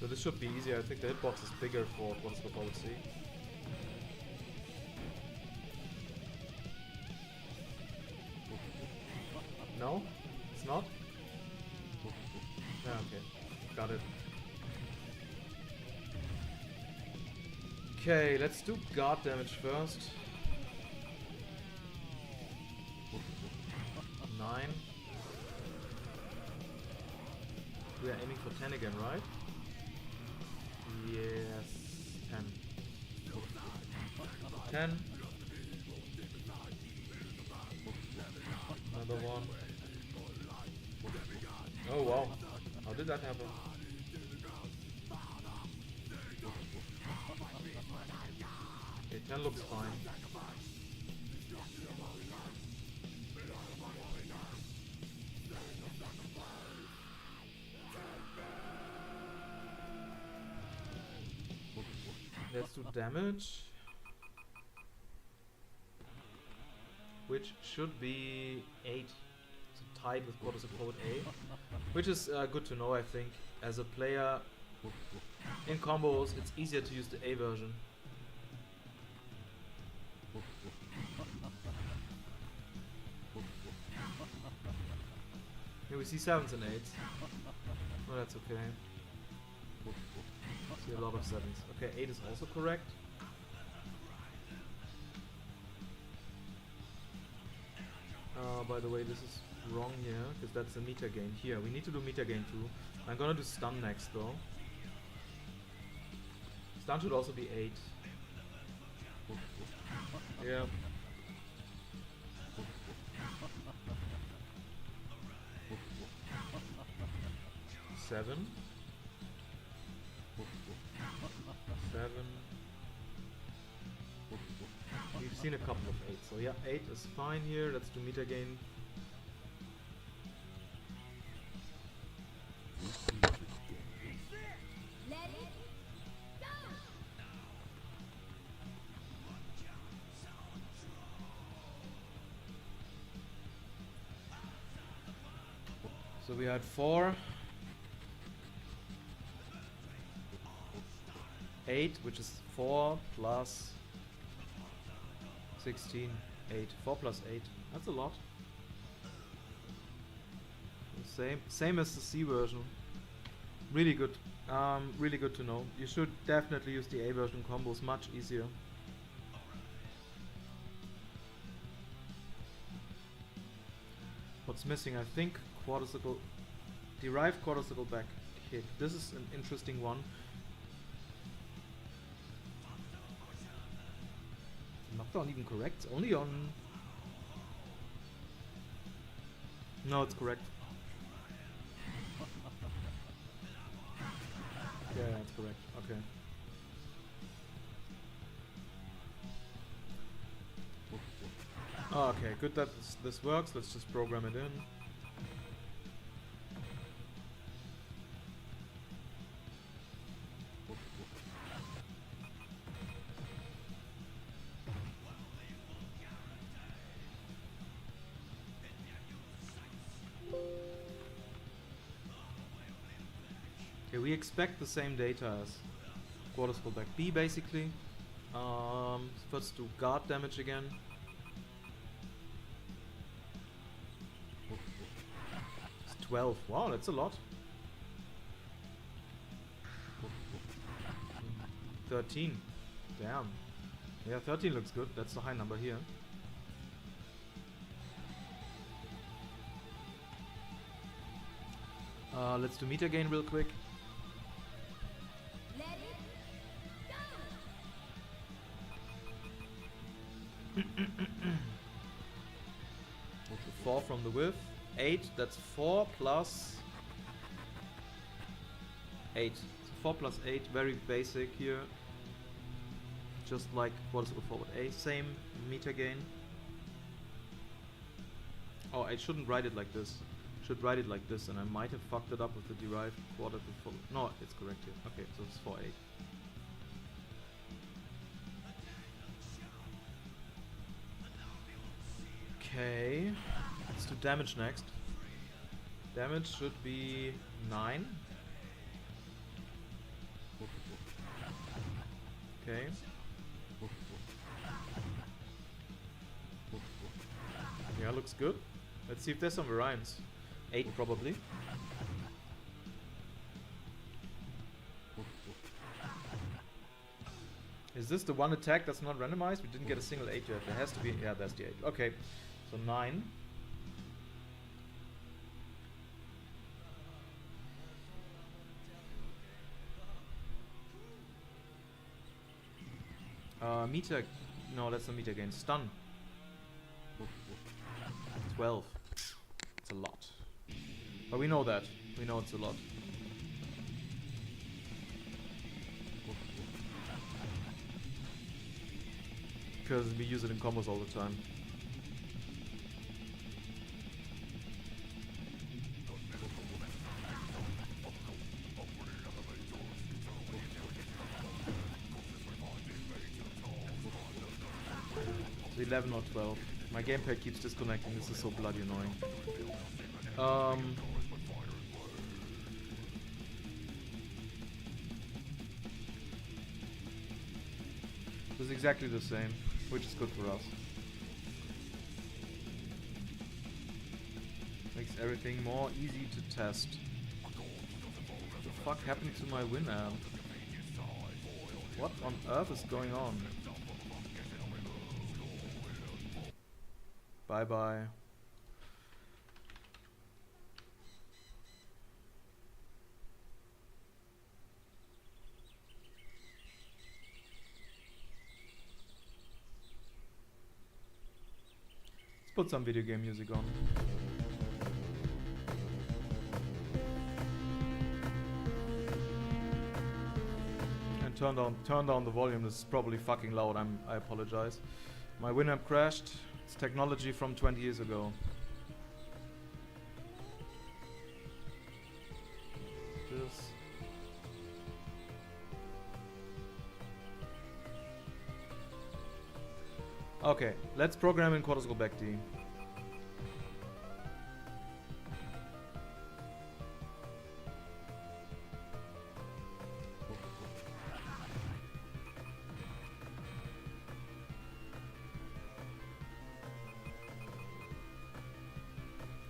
So this should be easier. I think the hitbox is bigger for KOFXI. No? It's not? Yeah, okay. Got it. Okay, let's do guard damage first. 9. We are aiming for 10 again, right? Yes, 10. 10. Another one. Oh wow, how did that happen? Okay, 10 looks fine. Let's do damage, which should be 8, so tied with KOFXI A, which is good to know. I think as a player in combos, it's easier to use the A version. Here we see 7s and 8s. Oh, that's okay. See a lot of 7s. Okay, 8 is also correct. By the way, this is wrong here, because that's a meter gain. Here, we need to do meter gain too. I'm gonna do stun next though. Stun should also be 8. Yeah. Seven. 7. We've seen a couple of 8, so yeah, 8 is fine here. Let's do meter gain.
Let it go.
So we had 4. 8, which is 4 plus 16, 8. 4 plus 8. That's a lot. Same as the C version. Really good. Really good to know. You should definitely use the A version combos, much easier. What's missing? I think KOFXI, derived KOFXI back kick. This is an interesting one. Knockdown even correct? Only on... No, it's correct. Yeah, that's correct. Okay. Oh, okay, good that this works. Let's just program it in. Okay, we expect the same data as quarter scroll back B basically. First do guard damage again. It's 12. Wow, that's a lot. 13. Damn. Yeah, 13 looks good. That's the high number here. Let's do meter gain real quick.
Let it go.
4 from the width. 8, that's 4 plus 8. So 4 plus 8, very basic here. Just like quarter circle forward A, same meter gain. Oh, I shouldn't write it like this. Should write it like this, and I might have fucked it up with the derived quarter to forward. No, it's correct here. Okay, so it's 4 8. Okay, let's do damage next. Damage should be 9. Okay. Yeah, looks good. Let's see if there's some variance. 8 probably. Is this the one attack that's not randomized? We didn't get a single 8 yet. There has to be. Yeah, that's the 8. Okay, so 9. Meter. No, that's the meter gain. Stun. 12. It's a lot. But we know that. We know it's a lot. Because we use it in combos all the time. It's 11 or 12. My gamepad keeps disconnecting. This is so bloody annoying. This is exactly the same, which is good for us. Makes everything more easy to test. What the fuck happened to my Winamp? What on earth is going on? Bye bye. Let's put some video game music on. And turn down the volume. This is probably fucking loud. I apologize. My Winamp crashed. It's technology from 20 years ago. Just okay, let's program in quarter scroll back D.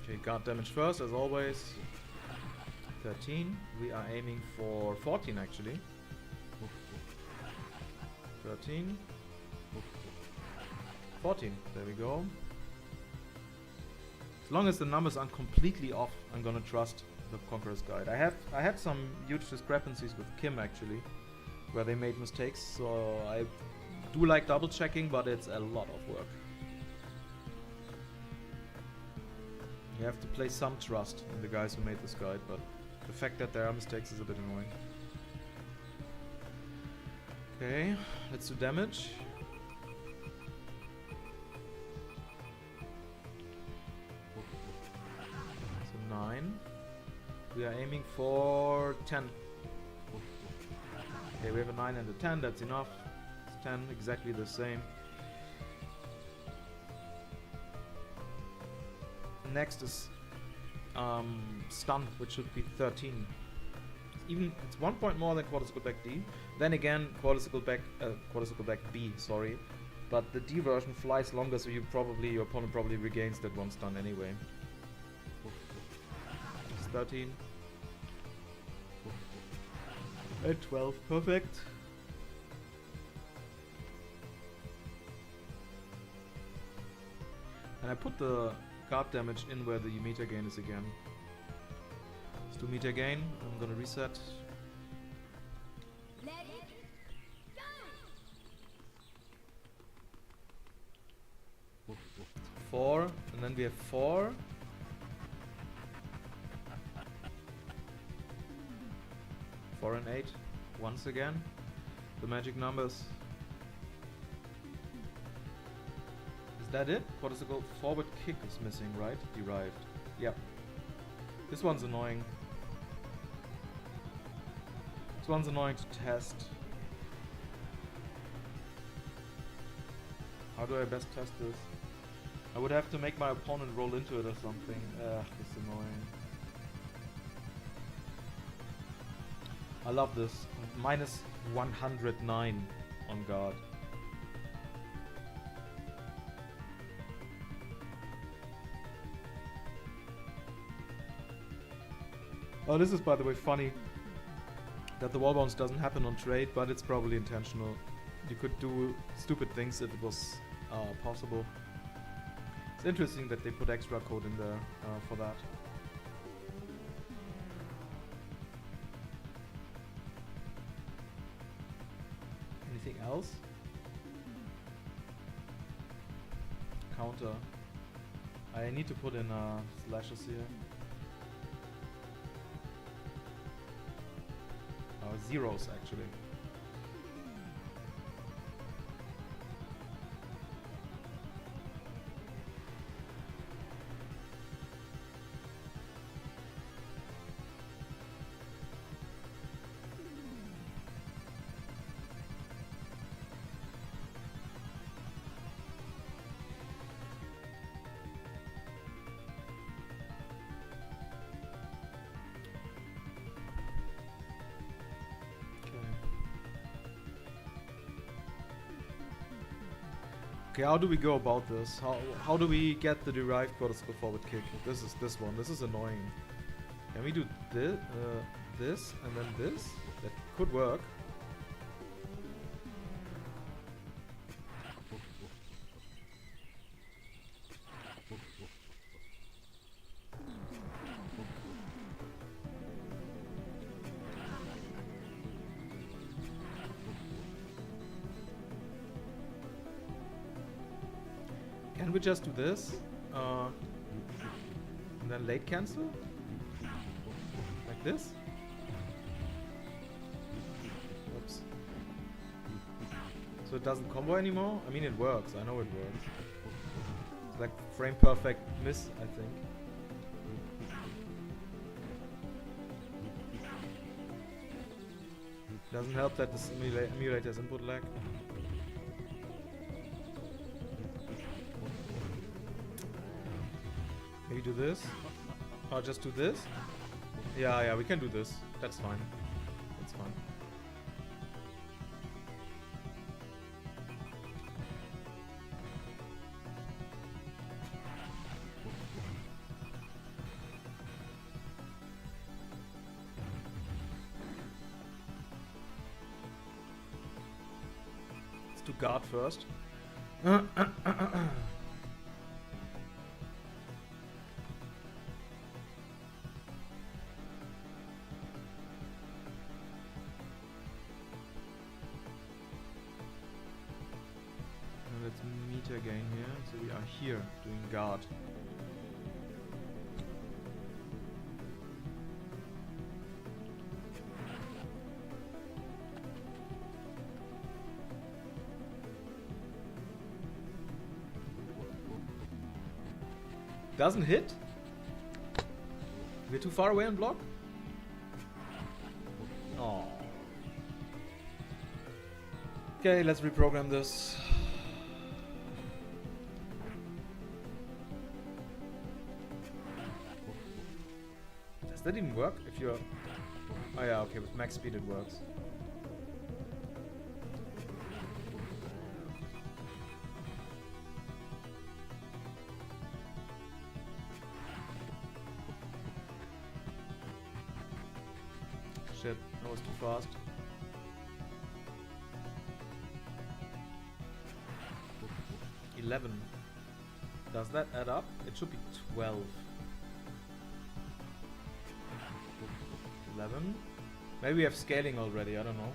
Okay, guard damage first, as always. 13. We are aiming for 14 actually. 13. 14. There we go. As long as the numbers aren't completely off, I'm gonna trust the Conqueror's Guide. I had some huge discrepancies with Kim actually, where they made mistakes. So I do like double checking, but it's a lot of work. You have to place some trust in the guys who made this guide, but the fact that there are mistakes is a bit annoying. Okay, let's do damage. So 9. We are aiming for 10. Okay, we have a 9 and a 10, that's enough. It's 10, exactly the same. Next is stun, which should be 13. It's 1 point more than quarter circle back D. Then again, quarter circle back B, sorry. But the D version flies longer, so your opponent probably regains that 1 stun anyway. It's 13. At 12, perfect. And I put the guard damage in where the meter gain is again. Let's do meter gain. I'm gonna reset.
Let it go.
4, and then we have 4. Four and 8. Once again. The magic numbers. Is that it? Quarter circle forward kick is missing, right? Derived. Yep. This one's annoying. This one's annoying to test. How do I best test this? I would have to make my opponent roll into it or something. Ugh, it's annoying. I love this. Minus 109 on guard. Oh, this is by the way funny that the wall bounce doesn't happen on trade, but it's probably intentional. You could do stupid things if it was possible. It's interesting that they put extra code in there for that. Anything else? Counter. I need to put in slashes here. Zeros actually. Okay, how do we go about this? How do we get the derived quarter circle forward kick? This is this one. This is annoying. Can we do this and then this? That could work. Can we just do this? And then late cancel? Like this? Oops. So it doesn't combo anymore? I mean it works, I know it works. It's like frame perfect miss, I think. Doesn't help that this emulator has input lag. Maybe do this? Or just do this? Yeah, we can do this. That's fine. That's fine. Let's do guard first. Let's meter gain here. So we are here doing guard. doesn't hit? We're too far away on block? Oh. Okay, let's reprogram this. Does that even work? If you're... Oh yeah, okay, with max speed it works. Shit, that was too fast. $11. Does that add up? It should be 12. 11. Maybe we have scaling already, I don't know.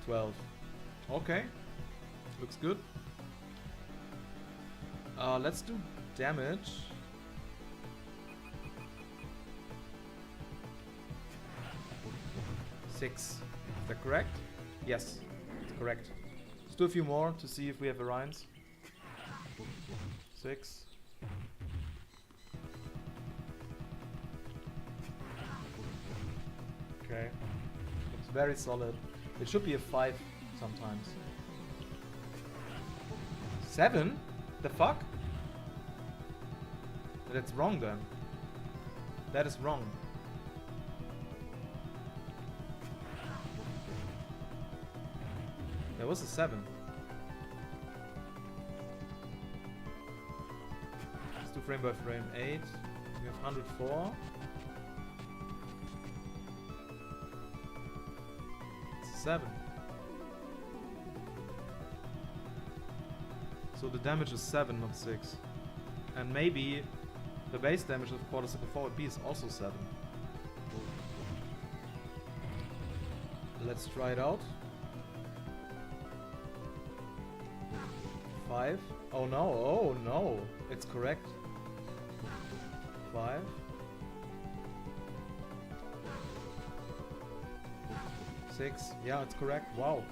12. Okay. Looks good. Let's do damage. Six. Is that correct? Yes, it's correct. Let's do a few more to see if we have variance. 6. Okay. Looks very solid. It should be a 5 sometimes. 7? The fuck? That's wrong then. That is wrong. There was a 7. Let's do frame by frame. 8. We have 104. It's a 7. So the damage is 7, not 6. And maybe the base damage of quarter circle forward B is also 7. Let's try it out. 5. Oh no, oh no. It's correct. 5. 6. Yeah, it's correct. Wow.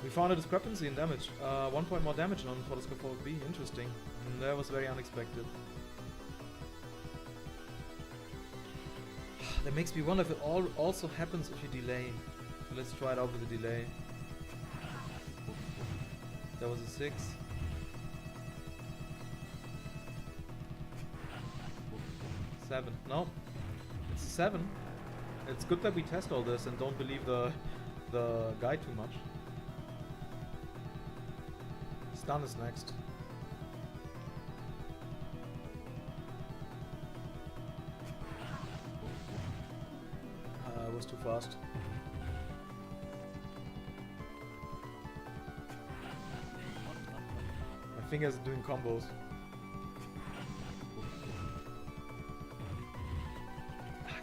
We found a discrepancy in damage. 1 point more damage on quarter circle forward B. Interesting. That was very unexpected. That makes me wonder if it also happens if you delay. Let's try it out with a delay. That was a 6. 7. No. It's a 7. It's good that we test all this and don't believe the guide too much. Stun is next. I was too fast. My fingers are doing combos.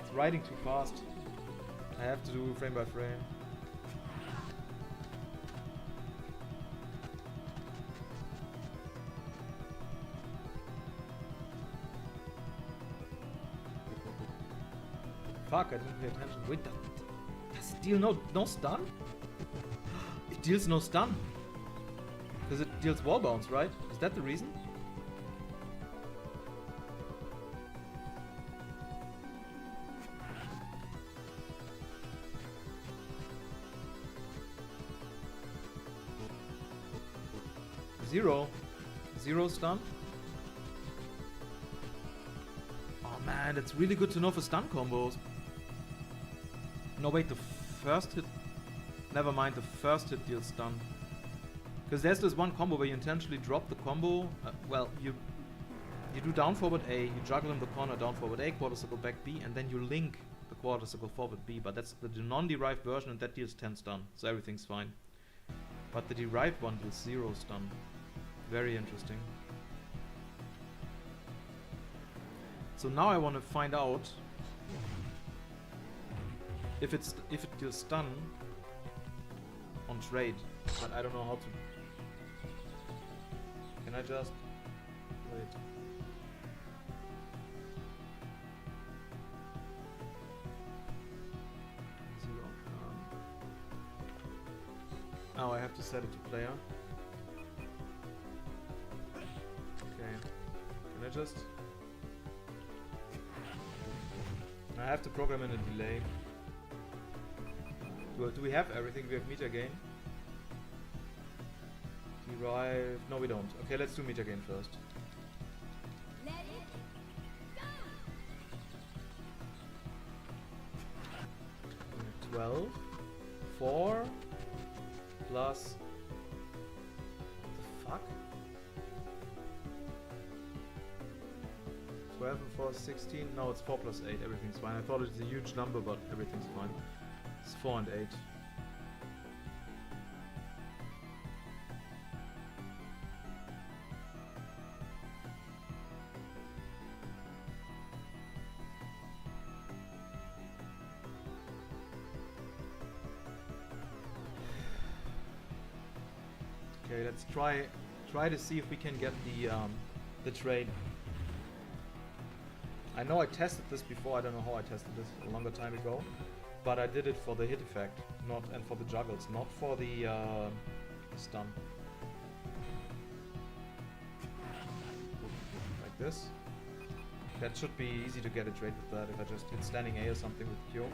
It's riding too fast. I have to do frame by frame. Fuck, I didn't pay attention. Wait, does it deal no stun? It deals no stun. Because it deals wall bounce, right? Is that the reason? Zero stun? Oh man, that's really good to know for stun combos. No wait, the first hit... Never mind, the first hit deals stun. Because there's this one combo where you intentionally drop the combo. Well, you do down forward A, you juggle in the corner down forward A, quarter circle back B, and then you link the quarter circle forward B. But that's the non-derived version and that deals 10 stun, so everything's fine. But the derived one deals 0 stun. Very interesting. So now I want to find out if it deals stun on trade, but I don't know how to. Can I just wait? Zero. Now I have to set it to player. just... I have to program in a delay. Do we have everything? We have meter gain. Derive... No, we don't. Okay, let's do meter gain first.
Let it go.
12. 4 plus... Fuck? 12 and 4 is 16. No, it's 4 plus 8. Everything's fine. I thought it's a huge number, but everything's fine. It's 4 and 8. Okay, let's try to see if we can get the trade. I know I tested this before. I don't know how I tested this a longer time ago, but I did it for the hit effect, not and for the juggles, not for the stun. Like this. That should be easy to get a trade with that if I just hit standing A or something with Q.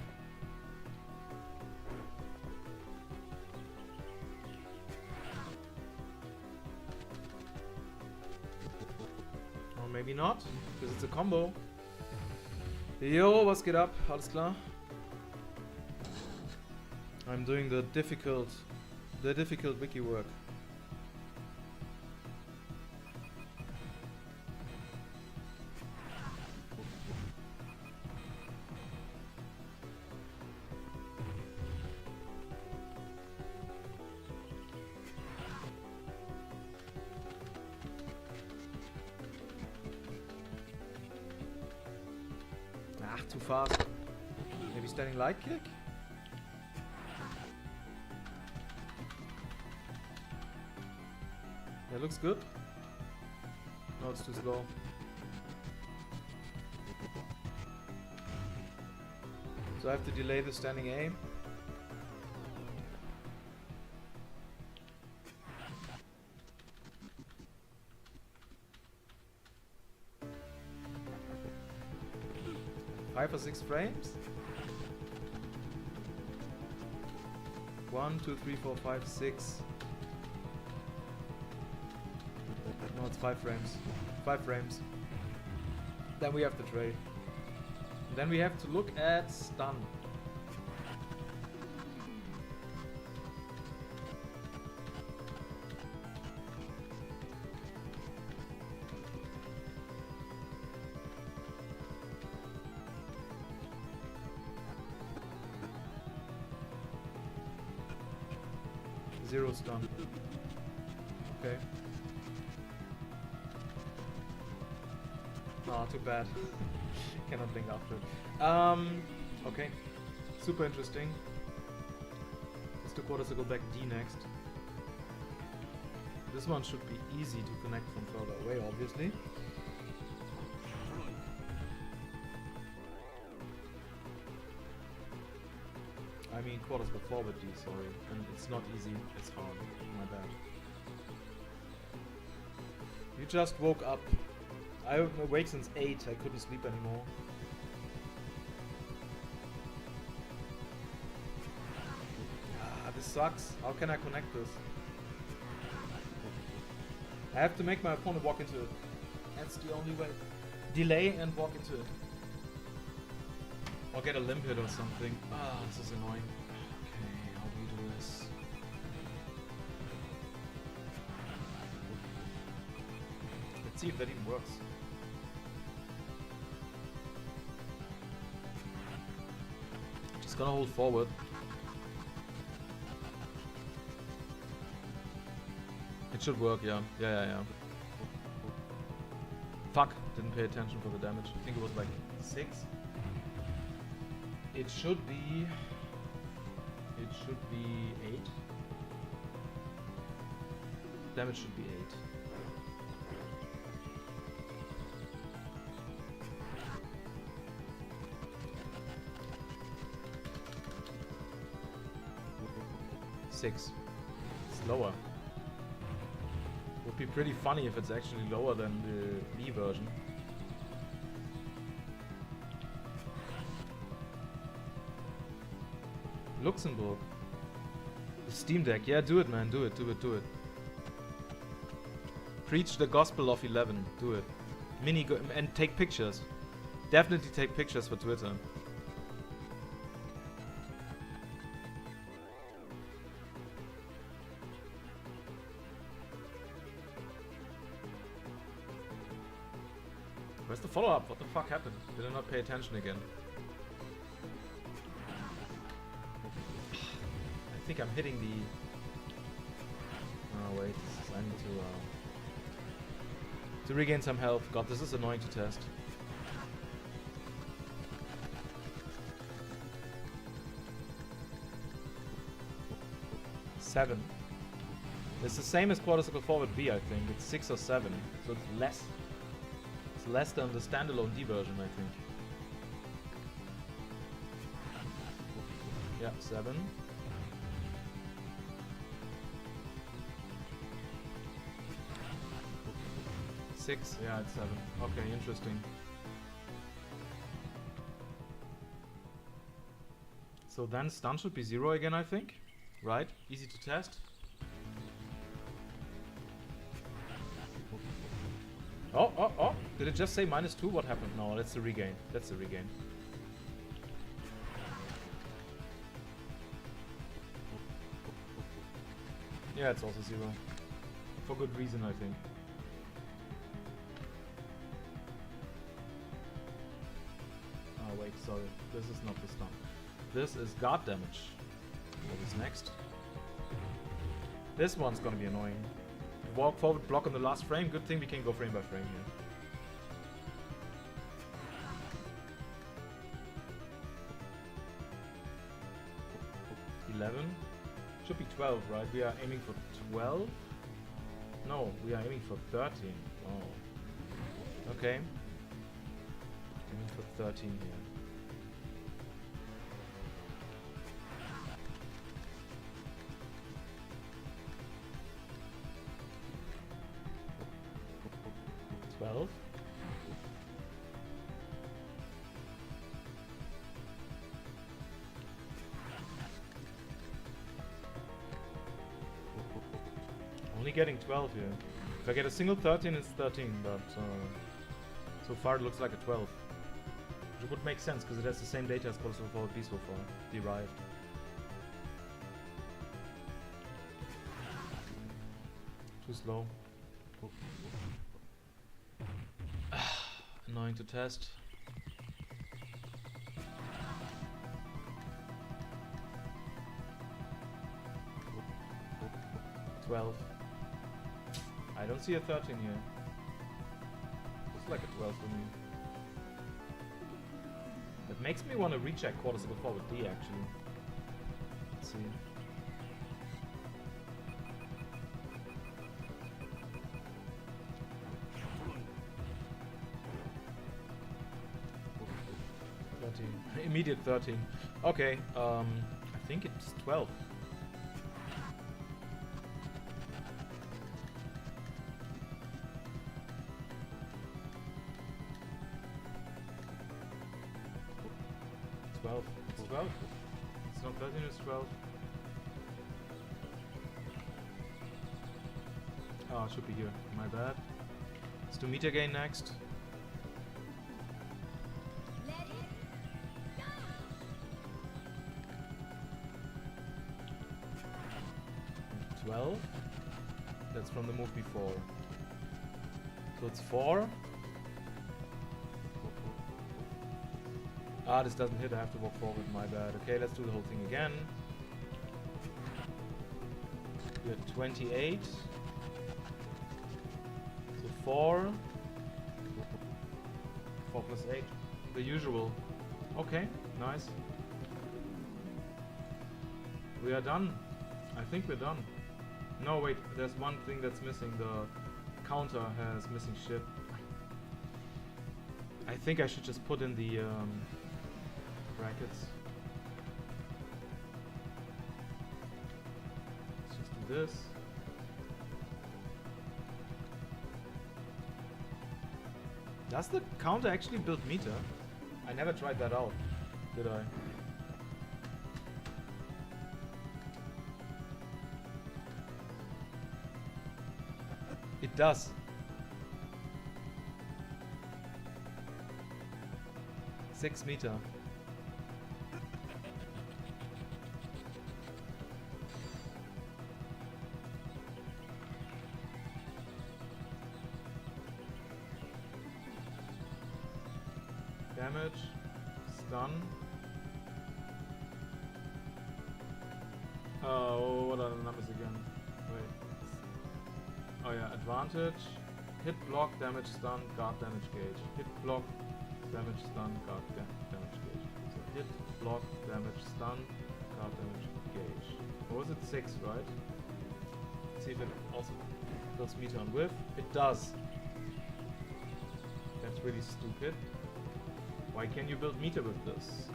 Or maybe not, because it's a combo. Yo, was geht ab? Alles klar? I'm doing the difficult wiki work. Too fast. Maybe standing light kick? That looks good. No, it's too slow. So I have to delay the standing A. Five or 6 frames. 1, 2, 3, 4, 5, 6. No, it's 5 frames. 5 frames. Then we have the trade. And then we have to look at stun. Zero stun. Okay. Ah, too bad. Cannot blink after it. Okay. Super interesting. Let's do quarter circle back D next. This one should be easy to connect from further away, obviously. I mean quarters go forward D, sorry. And it's not easy, it's hard. My bad. You just woke up. I'm awake since 8, I couldn't sleep anymore. Ah, this sucks. How can I connect this? I have to make my opponent walk into it. That's the only way. Delay and walk into it. Or get a limp hit or something. Ah, this is annoying. Okay, how do we do this? Let's see if that even works. Just gonna hold forward. It should work, yeah. Yeah. Fuck, didn't pay attention for the damage. I think it was like 6. It should be 8. Damage should be 8. Six. It's lower. Would be pretty funny if it's actually lower than the V version. Luxembourg. The Steam Deck. Yeah, do it, man. Do it, do it, do it. Preach the gospel of 11. Do it. And take pictures. Definitely take pictures for Twitter. Where's the follow-up? What the fuck happened? Did I not pay attention again? I think I'm hitting the... Oh wait, I need to regain some health. God, this is annoying to test. Seven. It's the same as quarter-circle forward B, I think. It's 6 or 7, so it's less. It's less than the standalone D version, I think. Yeah, 7. Six, yeah, it's 7. Okay, interesting. So then stun should be 0 again, I think. Right? Easy to test. Oh, oh, oh! Did it just say -2? What happened? No, that's the regain. That's the regain. Yeah, it's also 0. For good reason, I think. Oh wait, sorry. This is not the stun. This is guard damage. What is next? This one's gonna be annoying. Walk forward, block on the last frame. Good thing we can go frame by frame here. Should be 12, right? We are aiming for 12? No, we are aiming for 13. Oh. Okay. Aiming for 13 here. Only getting 12 here. If I get a single 13, it's 13, but so far it looks like a 12. Which would make sense, because it has the same data as quarter-circle forward B so far, derived. Too slow. Annoying to test. I don't see a 13 here. Looks like a 12 for me. That makes me want to recheck quarter-circle forward D actually. Let's see. Immediate 13. Okay, I think it's 12. It's 12. It's not 13, it's 12. Oh, it should be here. My bad. Let's do meter gain next. 12. That's from the move before. So it's 4. Ah, this doesn't hit. I have to walk forward. My bad. Okay, let's do the whole thing again. We're at 28. So 4. 4 plus 8. The usual. Okay, nice. We are done. I think we're done. No, wait, there's one thing that's missing. The counter has missing shit. I think I should just put in the brackets. Let's just do this. Does the counter actually build meter? I never tried that out, did I? It does. Six meter. Damage, stun. Oh, what are the numbers again? Wait. Oh yeah, advantage, hit, block, damage, stun, guard, damage, gauge. Hit, block, damage, stun, guard, damage, gauge. So hit, block, damage, stun, guard, damage, gauge. What was it? 6, right? Let's see if it also does meter on whiff. It does. That's really stupid. Why can you build meter with this?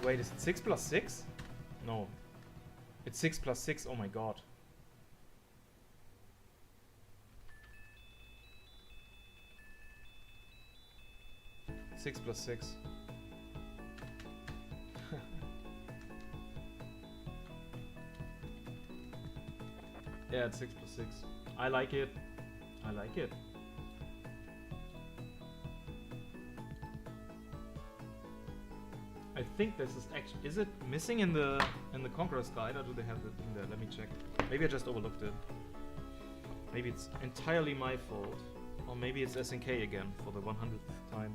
Wait, is it 6 plus 6? No. It's 6 plus 6, oh my god. Six plus 6. Yeah, it's 6 plus 6. I like it. I like it. I think this is actually... Is it missing in the Conqueror's Guide, or do they have it in there? Let me check. Maybe I just overlooked it. Maybe it's entirely my fault. Or maybe it's SNK again for the 100th time.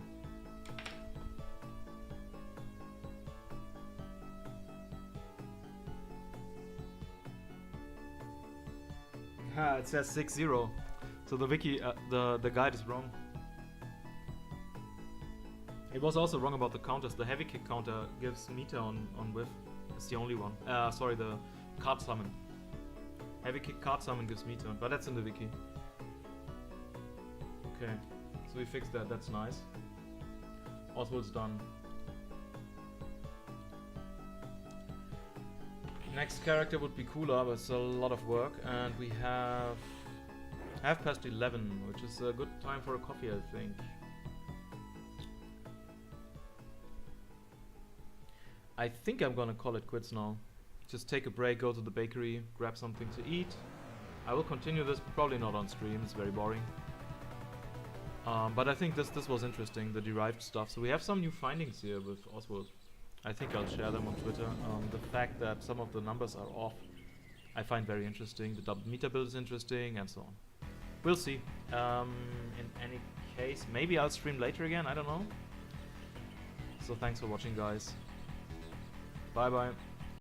Ah, it says 6-0. So the wiki, the guide is wrong. It was also wrong about the counters. The heavy kick counter gives meter on whiff. It's the only one. Sorry, the card summon. Heavy kick card summon gives meter, but that's in the wiki. Okay, so we fixed that. That's nice. Oswald's done. Next character would be cooler, but it's a lot of work, and we have 11:30, which is a good time for a coffee, I think. I think I'm gonna call it quits now. Just take a break, go to the bakery, grab something to eat. I will continue this, probably not on stream, it's very boring. But I think this was interesting, the derived stuff. So we have some new findings here with Oswald. I think I'll share them on Twitter. The fact that some of the numbers are off, I find very interesting. The double meter build is interesting, and so on. We'll see. In any case, maybe I'll stream later again, I don't know. So thanks for watching, guys. Bye bye.